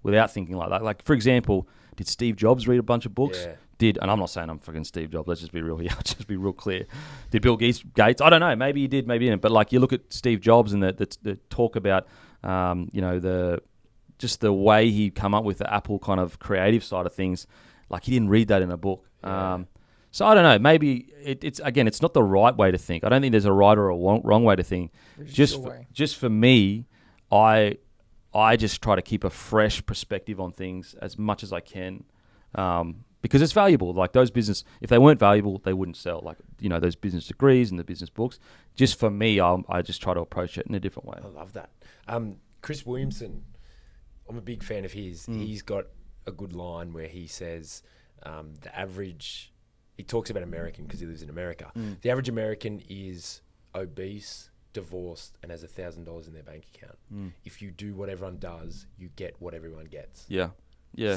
S2: without thinking like that. Like, for example, did Steve Jobs read a bunch of books?
S3: Yeah.
S2: And I'm not saying I'm freaking Steve Jobs, let's just be real here, just be real clear. Did Bill Gates, I don't know, maybe he did, maybe he didn't. But like you look at Steve Jobs and the talk about, just the way he come up with the Apple kind of creative side of things, like he didn't read that in a book.
S3: Yeah.
S2: So I don't know, maybe it's not the right way to think. I don't think there's a right or a wrong way to think. Just for me, I just try to keep a fresh perspective on things as much as I can, because it's valuable. Like those business, if they weren't valuable, they wouldn't sell. Like those business degrees and the business books. Just for me, I just try to approach it in a different way.
S3: I love that. Chris Williamson, I'm a big fan of his. He's got a good line where he says the average. He talks about American because he lives in America. The average American is obese, divorced, and has $1,000 in their bank account. If you do what everyone does, you get what everyone gets.
S2: Yeah.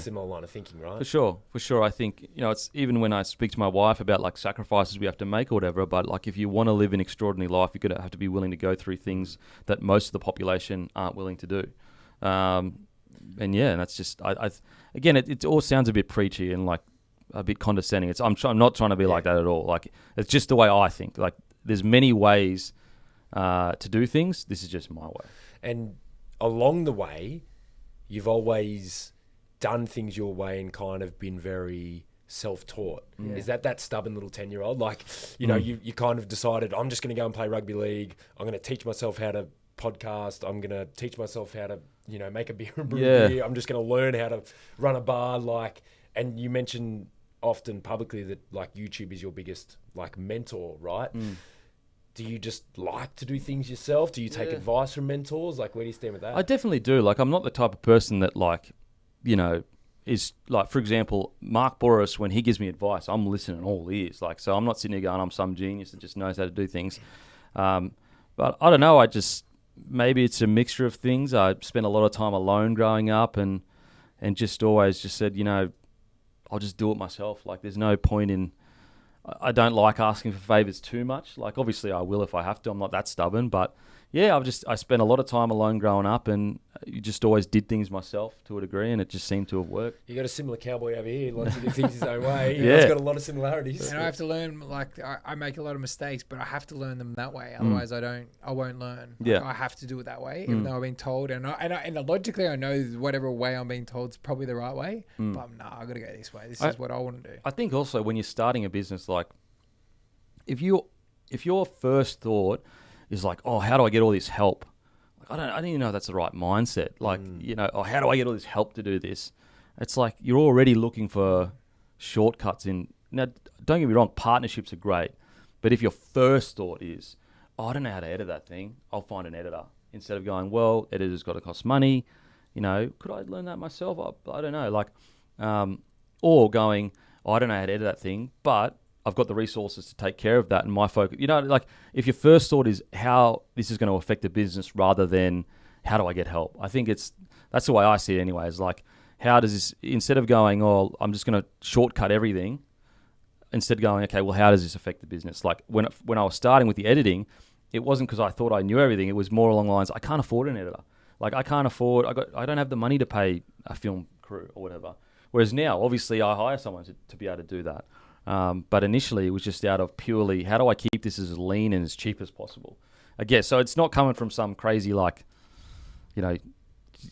S3: Similar line of thinking, right?
S2: For sure. I think it's even when I speak to my wife about like sacrifices we have to make or whatever. But like if you want to live an extraordinary life, you're gonna have to be willing to go through things that most of the population aren't willing to do. And that's just again, it all sounds a bit preachy and like a bit condescending. I'm not trying to be like that at all. Like it's just the way I think. Like there's many ways to do things. This is just my way.
S3: And along the way, you've always done things your way and kind of been very self-taught. Is that stubborn little 10-year-old? Like, you kind of decided, I'm just going to go and play rugby league. I'm going to teach myself how to podcast. I'm going to teach myself how to, make a beer and brew a beer. I'm just going to learn how to run a bar. And you mentioned often publicly that like YouTube is your biggest like mentor, right? Do you just like to do things yourself? Do you take advice from mentors? Like, where do you stand with that?
S2: I definitely do. Like, I'm not the type of person that like, is like, for example, Mark Boris, when he gives me advice, I'm listening all ears. Like, so I'm not sitting here going, I'm some genius that just knows how to do things. But I don't know. Maybe it's a mixture of things. I spent a lot of time alone growing up and just always just said, I'll just do it myself. Like, there's no point in... I don't like asking for favors too much. Like, obviously I will if I have to. I'm not that stubborn, but, yeah, I spent a lot of time alone growing up, and you just always did things myself to a degree, and it just seemed to have worked.
S3: You got a similar cowboy over here. Likes to do things his own way.
S2: Yeah.
S3: He's got a lot of similarities.
S1: And I have to learn, I make a lot of mistakes, but I have to learn them that way. Otherwise, I won't learn.
S2: Yeah.
S1: I have to do it that way, even though I've been told. And logically, I know whatever way I'm being told is probably the right way. But I got to go this way. This is what I want to do.
S2: I think also when you're starting a business, like if your first thought is like, oh, how do I get all this help? Like, I don't even know if that's the right mindset. Like, how do I get all this help to do this? It's like you're already looking for shortcuts in. Now, don't get me wrong, partnerships are great. But if your first thought is, oh, I don't know how to edit that thing, I'll find an editor. Instead of going, well, editor's got to cost money. Could I learn that myself? I don't know. Like, or going, oh, I don't know how to edit that thing, but I've got the resources to take care of that. And my focus, like if your first thought is how this is going to affect the business rather than how do I get help? I think that's the way I see it anyway. Is like, how does this, instead of going, oh, I'm just going to shortcut everything, instead going, okay, well, how does this affect the business? Like when I was starting with the editing, it wasn't because I thought I knew everything. It was more along the lines, I can't afford an editor. Like I don't have the money to pay a film crew or whatever. Whereas now, obviously, I hire someone to be able to do that. But initially, it was just out of purely, how do I keep this as lean and as cheap as possible? I guess. So it's not coming from some crazy,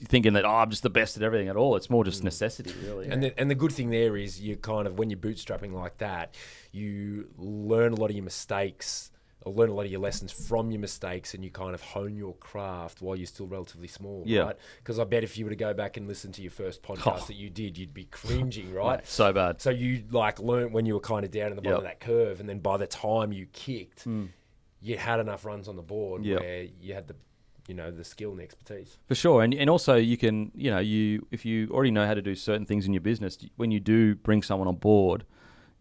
S2: thinking that, I'm just the best at everything at all. It's more just necessity, really.
S3: And the good thing there is you kind of, when you're bootstrapping like that, you learn a lot of your mistakes, or learn a lot of your lessons from your mistakes, and you kind of hone your craft while you're still relatively small, right? Because I bet if you were to go back and listen to your first podcast that you did, you'd be cringing, right?
S2: Yeah, so bad.
S3: So you learned when you were kind of down in the bottom of that curve, and then by the time you kicked, you had enough runs on the board where you had the skill and the expertise.
S2: For sure. And also you can, if you already know how to do certain things in your business, when you do bring someone on board,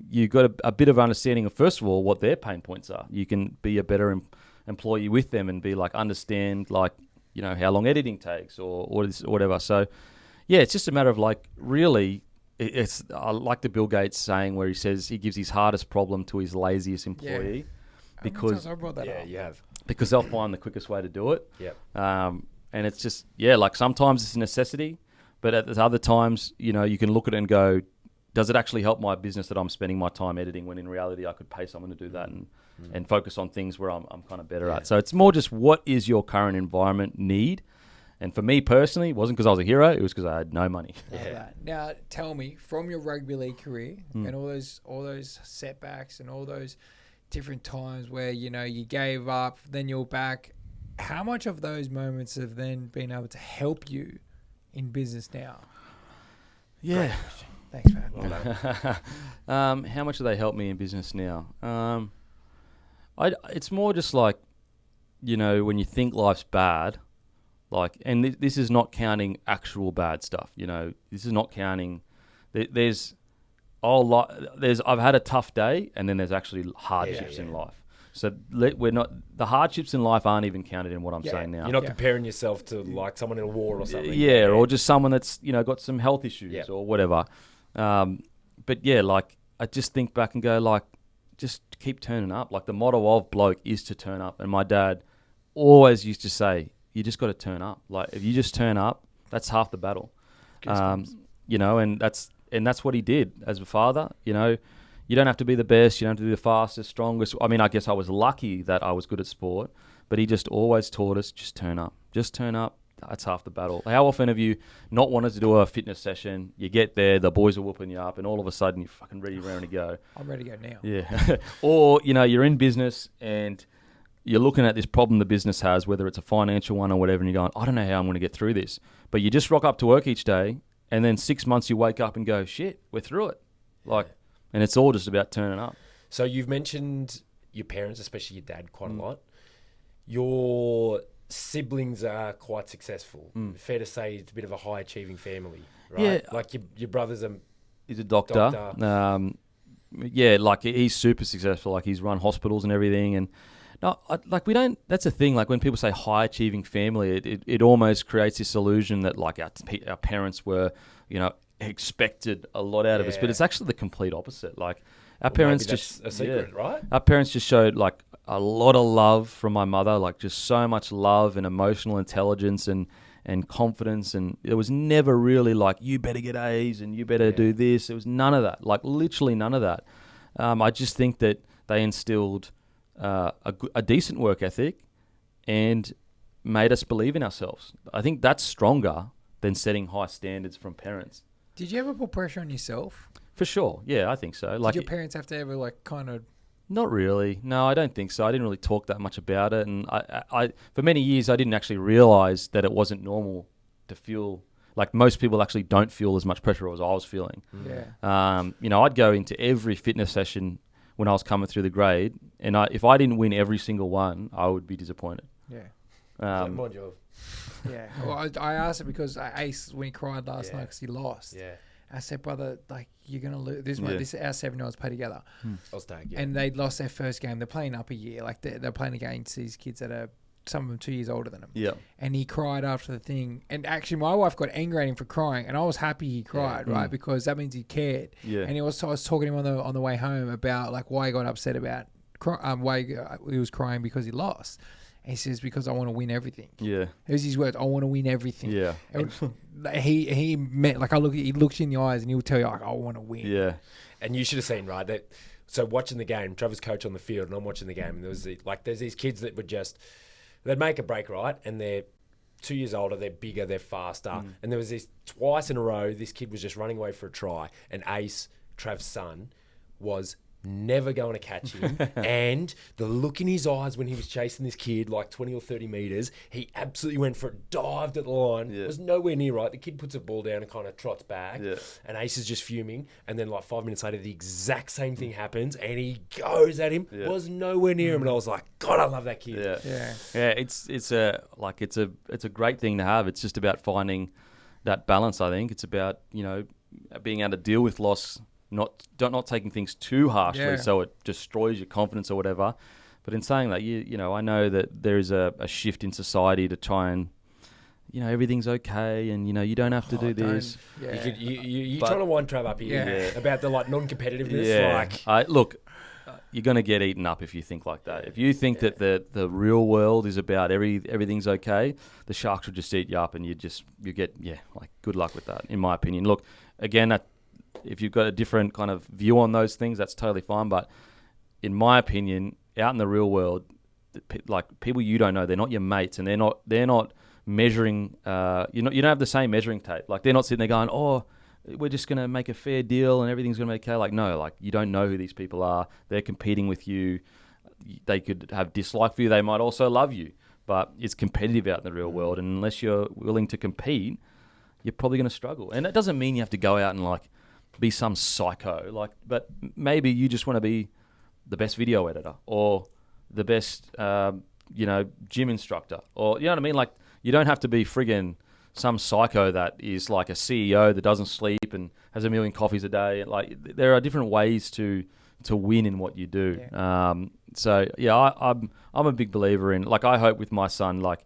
S2: you've got a bit of understanding of, first of all, what their pain points are. You can be a better employee with them and be understand how long editing takes or whatever. So yeah, it's just a matter of really, I like the Bill Gates saying where he says he gives his hardest problem to his laziest employee.
S1: Yeah.
S2: Because
S1: I brought that up.
S3: You have.
S2: Because they'll find the quickest way to do it.
S3: Yep.
S2: And it's just, sometimes it's a necessity, but at other times, you can look at it and go, does it actually help my business that I'm spending my time editing, when in reality I could pay someone to do that and focus on things where I'm kind of better at. So it's more just, what is your current environment need? And for me personally, it wasn't because I was a hero, it was because I had no money.
S1: Now tell me, from your rugby league career and all those setbacks and all those different times where you gave up, then you're back, how much of those moments have then been able to help you in business now? Thanks, man. Well done.
S2: How much do they help me in business now? It's more just when you think life's bad, and this is not counting actual bad stuff. This is not counting. I've had a tough day, and then there's actually hardships in life. So the hardships in life aren't even counted in what I'm saying now.
S3: You're not comparing yourself to someone in a war or something.
S2: Or just someone that's got some health issues or whatever. But I just think back and go just keep turning up. The motto of Bloke is to turn up, and my dad always used to say, you just got to turn up. If you just turn up, that's half the battle. And that's what he did as a father. You don't have to be the best. You don't have to be the fastest, strongest. I mean, I guess I was lucky that I was good at sport, but he just always taught us, just turn up. Just turn up. That's half the battle. How often have you not wanted to do a fitness session? You get there, the boys are whooping you up, and all of a sudden you're fucking ready to go.
S1: I'm ready to go now.
S2: Yeah. Or, you're in business and you're looking at this problem the business has, whether it's a financial one or whatever, and you're going, I don't know how I'm going to get through this. But you just rock up to work each day, and then 6 months you wake up and go, shit, we're through it. And it's all just about turning up.
S3: So you've mentioned your parents, especially your dad, quite a lot. Your siblings are quite successful. Fair to say it's a bit of a high-achieving family, right? Yeah. Your brother's
S2: he's a doctor. He's super successful. He's run hospitals and everything. And no, we don't. That's the thing. When people say high-achieving family, it almost creates this illusion that our parents were, expected a lot out of us. But it's actually the complete opposite. Our parents just
S3: a secret, right?
S2: Our parents just showed a lot of love from my mother, like just so much love and emotional intelligence and confidence. And it was never really like, you better get A's and you better do this. It was none of that, like literally none of that. I just think that they instilled a decent work ethic and made us believe in ourselves. I think that's stronger than setting high standards from parents.
S1: Did you ever put pressure on yourself?
S2: For sure. Yeah, I think so.
S1: Did your parents have to ever like kind of...
S2: Not really. No, I don't think so. I didn't really talk that much about it. And I for many years, I didn't actually realize that it wasn't normal to feel like most people actually don't feel as much pressure as I was feeling.
S1: Yeah.
S2: You know, I'd go into every fitness session when I was coming through the grade, and if I didn't win every single one, I would be disappointed.
S1: Yeah.
S3: Mind you.
S1: Yeah. Well, I asked it because Ace, when he cried last night because he lost.
S3: Yeah.
S1: I said, brother, like, you're going to lose. This is our 7-year-olds play together.
S3: I'll stay.
S1: And they lost their first game. They're playing up a year. Like, they're playing against these kids that are, some of them 2 years older than him.
S2: Yeah.
S1: And he cried after the thing. And actually, my wife got angry at him for crying. And I was happy he cried, right? Because that means he cared.
S2: Yeah.
S1: And I was talking to him on the way home about, like, why he got upset about, why he was crying because he lost. And he says, because I want to win everything.
S2: Yeah.
S1: Here's his words. I want to win everything.
S2: Yeah.
S1: He meant, like, he looks you in the eyes and he'll tell you, like, I want to win.
S2: Yeah.
S3: And you should have seen, right? That, so watching the game, Trevor's coach on the field, and I'm watching the game, and there's these kids that would just, they'd make a break, right? And they're 2 years older, they're bigger, they're faster. And there was this twice in a row, this kid was just running away for a try, and Ace, Trav's son, was never going to catch him. And the look in his eyes when he was chasing this kid like 20 or 30 meters, he absolutely went for it, dived at the line, was nowhere near right. The kid puts a ball down and kind of trots back, and Ace is just fuming. And then like 5 minutes later, the exact same thing happens, and he goes at him, was nowhere near him. And I was like, God, I love that kid.
S2: Yeah. It's a great thing to have. It's just about finding that balance. I think it's about, you know, being able to deal with loss, not taking things too harshly so it destroys your confidence or whatever. But in saying that, you know, I know that there is a shift in society to try and, you know, everything's okay and, you know, you don't have to do this.
S1: Yeah.
S3: You're trying to wind Trav up here about the like non-competitiveness. Like,
S2: look, you're going to get eaten up if you think like that. If you think that the real world is about everything's okay, the sharks will just eat you up and you get like good luck with that, in my opinion. Look, again, if you've got a different kind of view on those things, that's totally fine. But in my opinion, out in the real world, like people you don't know, they're not your mates, and they're not measuring. You don't have the same measuring tape. Like they're not sitting there going, "Oh, we're just going to make a fair deal and everything's going to be okay." Like no, like you don't know who these people are. They're competing with you. They could have dislike for you. They might also love you. But it's competitive out in the real world, and unless you're willing to compete, you're probably going to struggle. And that doesn't mean you have to go out and like be some psycho, like, but maybe you just want to be the best video editor or the best, gym instructor, or you know what I mean? Like, you don't have to be friggin' some psycho that is like a CEO that doesn't sleep and has 1 million coffees a day. Like, there are different ways to win in what you do.
S1: Yeah.
S2: I'm a big believer in, like, I hope with my son, like,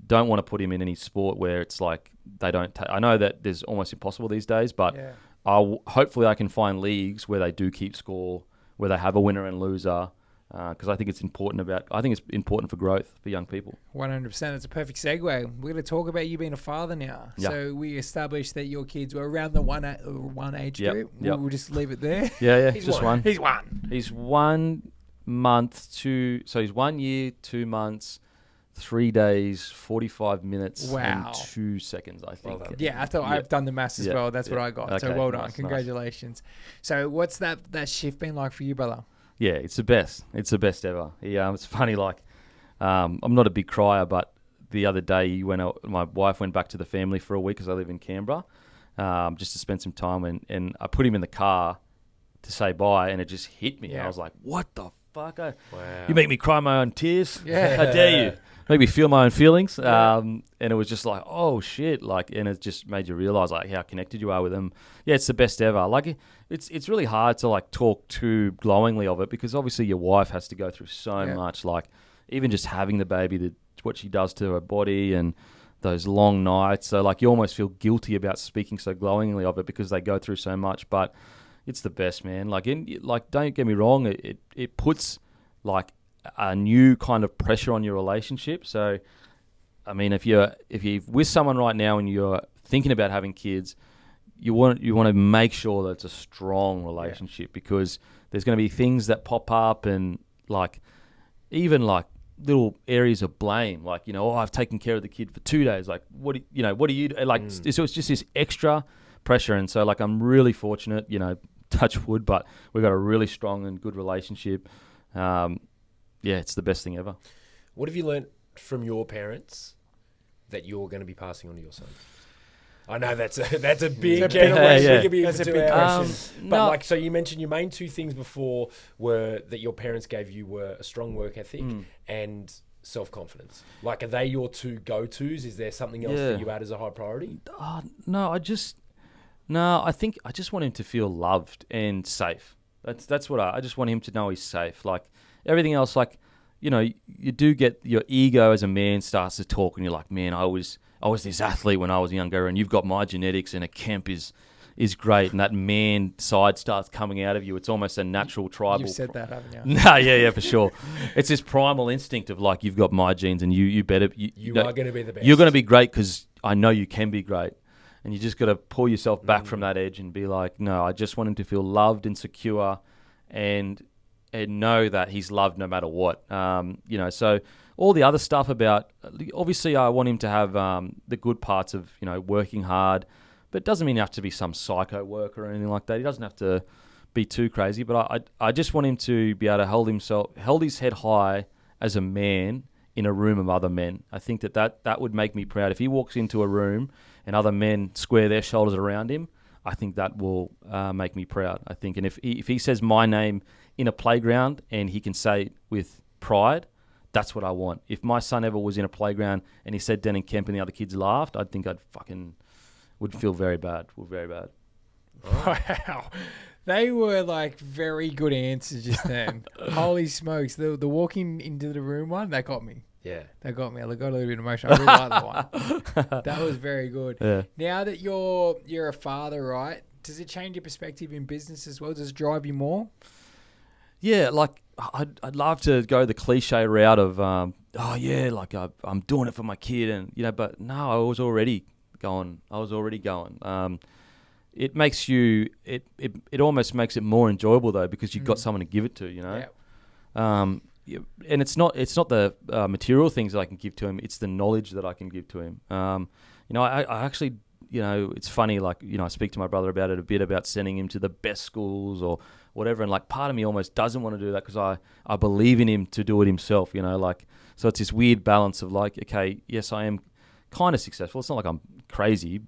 S2: don't want to put him in any sport where it's like they don't I know that there's almost impossible these days, but hopefully I can find leagues where they do keep score, where they have a winner and loser, because I think it's important for growth for young people.
S1: 100%. It's a perfect segue. We're going to talk about you being a father now.
S2: Yeah.
S1: So we established that your kids were around the one age group.
S2: Yep.
S1: We'll just leave it there.
S2: Yeah,
S3: He's
S2: just
S3: one.
S2: one.
S1: He's one.
S2: He's 1 month so he's 1 year, 2 months, 3 days, 45 minutes, and 2 seconds, I think.
S3: Well done.
S1: Yeah, I thought I've done the maths as well. That's what I got. So
S2: Okay,
S1: well done.
S2: nice.
S1: Congratulations. So what's that shift been like for you, brother?
S2: Yeah, it's the best. It's the best ever. Yeah, it's funny. Like, I'm not a big crier, but the other day my wife went back to the family for a week because I live in Canberra, just to spend some time, and I put him in the car to say bye, and it just hit me.
S1: Yeah.
S2: I was like, "What the fuck?
S3: Wow.
S2: You make me cry my own tears.
S1: Yeah.
S2: How dare you? Make me feel my own feelings." And it was just like, oh shit, like, and it just made you realize like how connected you are with them. Yeah, it's the best ever. Like, it's really hard to like talk too glowingly of it, because obviously your wife has to go through so much. Like, even just having the baby, what she does to her body, and those long nights. So like, you almost feel guilty about speaking so glowingly of it because they go through so much. But it's the best, man. Like, don't get me wrong. It puts like a new kind of pressure on your relationship. So, I mean, if you're with someone right now and you're thinking about having kids, you want to make sure that it's a strong relationship, because there's going to be things that pop up, and like even like little areas of blame, like, you know, oh, I've taken care of the kid for 2 days. Like, what do you do? Like, so it's just this extra pressure. And so, like, I'm really fortunate, you know, touch wood, but we've got a really strong and good relationship. It's the best thing ever.
S3: What have you learnt from your parents that you're going to be passing on to your son? I know that's a big can of worms. We could be here for 2 hours. But so you mentioned your main two things before were that your parents gave you were a strong work ethic and self-confidence. Like, are they your two go-tos? Is there something else that you add as a high priority?
S2: I think I just want him to feel loved and safe. That's what I just want him to know he's safe. Like, everything else, like, you know, you do get your ego as a man starts to talk, and you're like, man, I was this athlete when I was younger, and you've got my genetics, and a Kemp is great, and that man side starts coming out of you. It's almost a natural tribal.
S1: You've said that, haven't you?
S2: No, yeah, for sure. It's this primal instinct of like, you've got my genes, and you better. You
S3: are going to be the best.
S2: You're going to be great because I know you can be great, and you just got to pull yourself back from that edge and be like, no, I just want him to feel loved and secure, and know that he's loved no matter what. You know, so all the other stuff about, obviously I want him to have the good parts of, you know, working hard, but it doesn't mean you have to be some psycho worker or anything like that. He doesn't have to be too crazy, but I just want him to be able to hold his head high as a man in a room of other men. I think that would make me proud. If he walks into a room and other men square their shoulders around him, I think that will make me proud, I think. And if he says my name in a playground and he can say it with pride, that's what I want. If my son ever was in a playground and he said Denan Kemp and the other kids laughed, I think would feel very bad.
S1: Wow. They were like very good answers just then. Holy smokes. The walking into the room one, that got me.
S3: Yeah.
S1: That got me. I got a little bit emotional. I really like that one. That was very good.
S2: Yeah.
S1: Now that you're a father, right, does it change your perspective in business as well? Does it drive you more?
S2: Yeah, like I'd love to go the cliche route of, like I'm doing it for my kid, and you know, but no, I was already going. It makes you, it almost makes it more enjoyable though, because you've got someone to give it to, you know. Yeah. And it's not the material things that I can give to him; it's the knowledge that I can give to him. You know, I actually, you know, it's funny, like, you know, I speak to my brother about it a bit, about sending him to the best schools or whatever, and like part of me almost doesn't want to do that because I believe in him to do it himself, you know, like, so it's this weird balance of like, okay, yes, I am kind of successful. It's not like I'm crazy,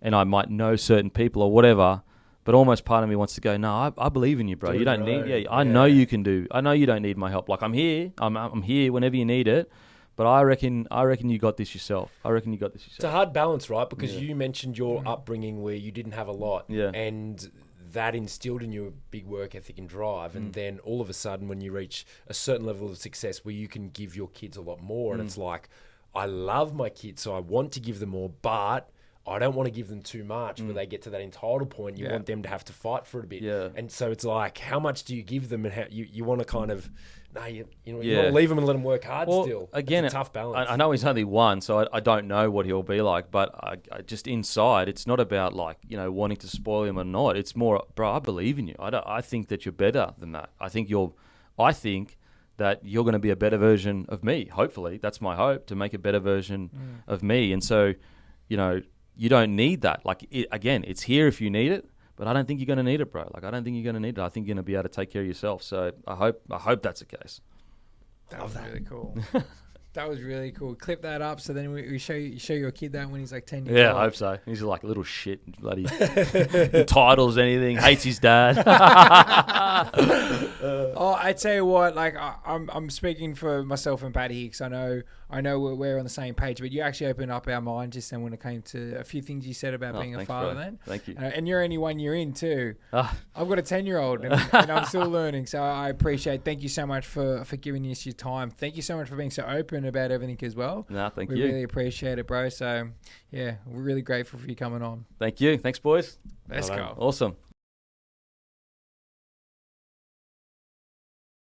S2: and I might know certain people or whatever, but almost part of me wants to go, no, I believe in you, bro. You don't need, I know you can do. I know you don't need my help. Like, I'm here. I'm here whenever you need it. But I reckon you got this yourself. It's
S3: a hard balance, right? Because you mentioned your upbringing where you didn't have a lot.
S2: Yeah.
S3: And that instilled in you a big work ethic and drive. And then all of a sudden, when you reach a certain level of success where you can give your kids a lot more, and it's like, I love my kids, so I want to give them more, but I don't want to give them too much where they get to that entitled point. You want them to have to fight for it a bit.
S2: Yeah.
S3: And so it's like, how much do you give them? And how you want to kind of, you want to leave them and let them work hard still.
S2: Again,
S3: it's a tough balance.
S2: I know he's only one, so I don't know what he'll be like, but I just inside, it's not about like, you know, wanting to spoil him or not. It's more, bro, I believe in you. I think that you're better than that. I think that you're going to be a better version of me. Hopefully, that's my hope, to make a better version of me. And so, you know, you don't need that. Like, it's here if you need it, but I don't think you're going to need it, bro. Like, I don't think you're going to need it. I think you're going to be able to take care of yourself. So I hope that's the case.
S1: That was really cool. That was really cool. Clip that up so then we show your kid that when he's like 10 years old.
S2: Yeah, I hope so. He's like a little shit, bloody titles, anything, hates his dad.
S1: I tell you what, like I'm speaking for myself and Patty because I know we're on the same page, but you actually opened up our mind just then when it came to a few things you said about being a father.
S2: Bro.
S1: Then
S2: thank you.
S1: And you're only 1 year in too. I've got a 10-year-old and I'm still learning, so I appreciate. Thank you so much for giving us your time. Thank you so much for being so open about everything as well.
S2: Thank you.
S1: We really appreciate it, bro. So yeah, we're really grateful for you coming on.
S2: Thank you. Thanks, boys.
S1: Let's go.
S2: Awesome.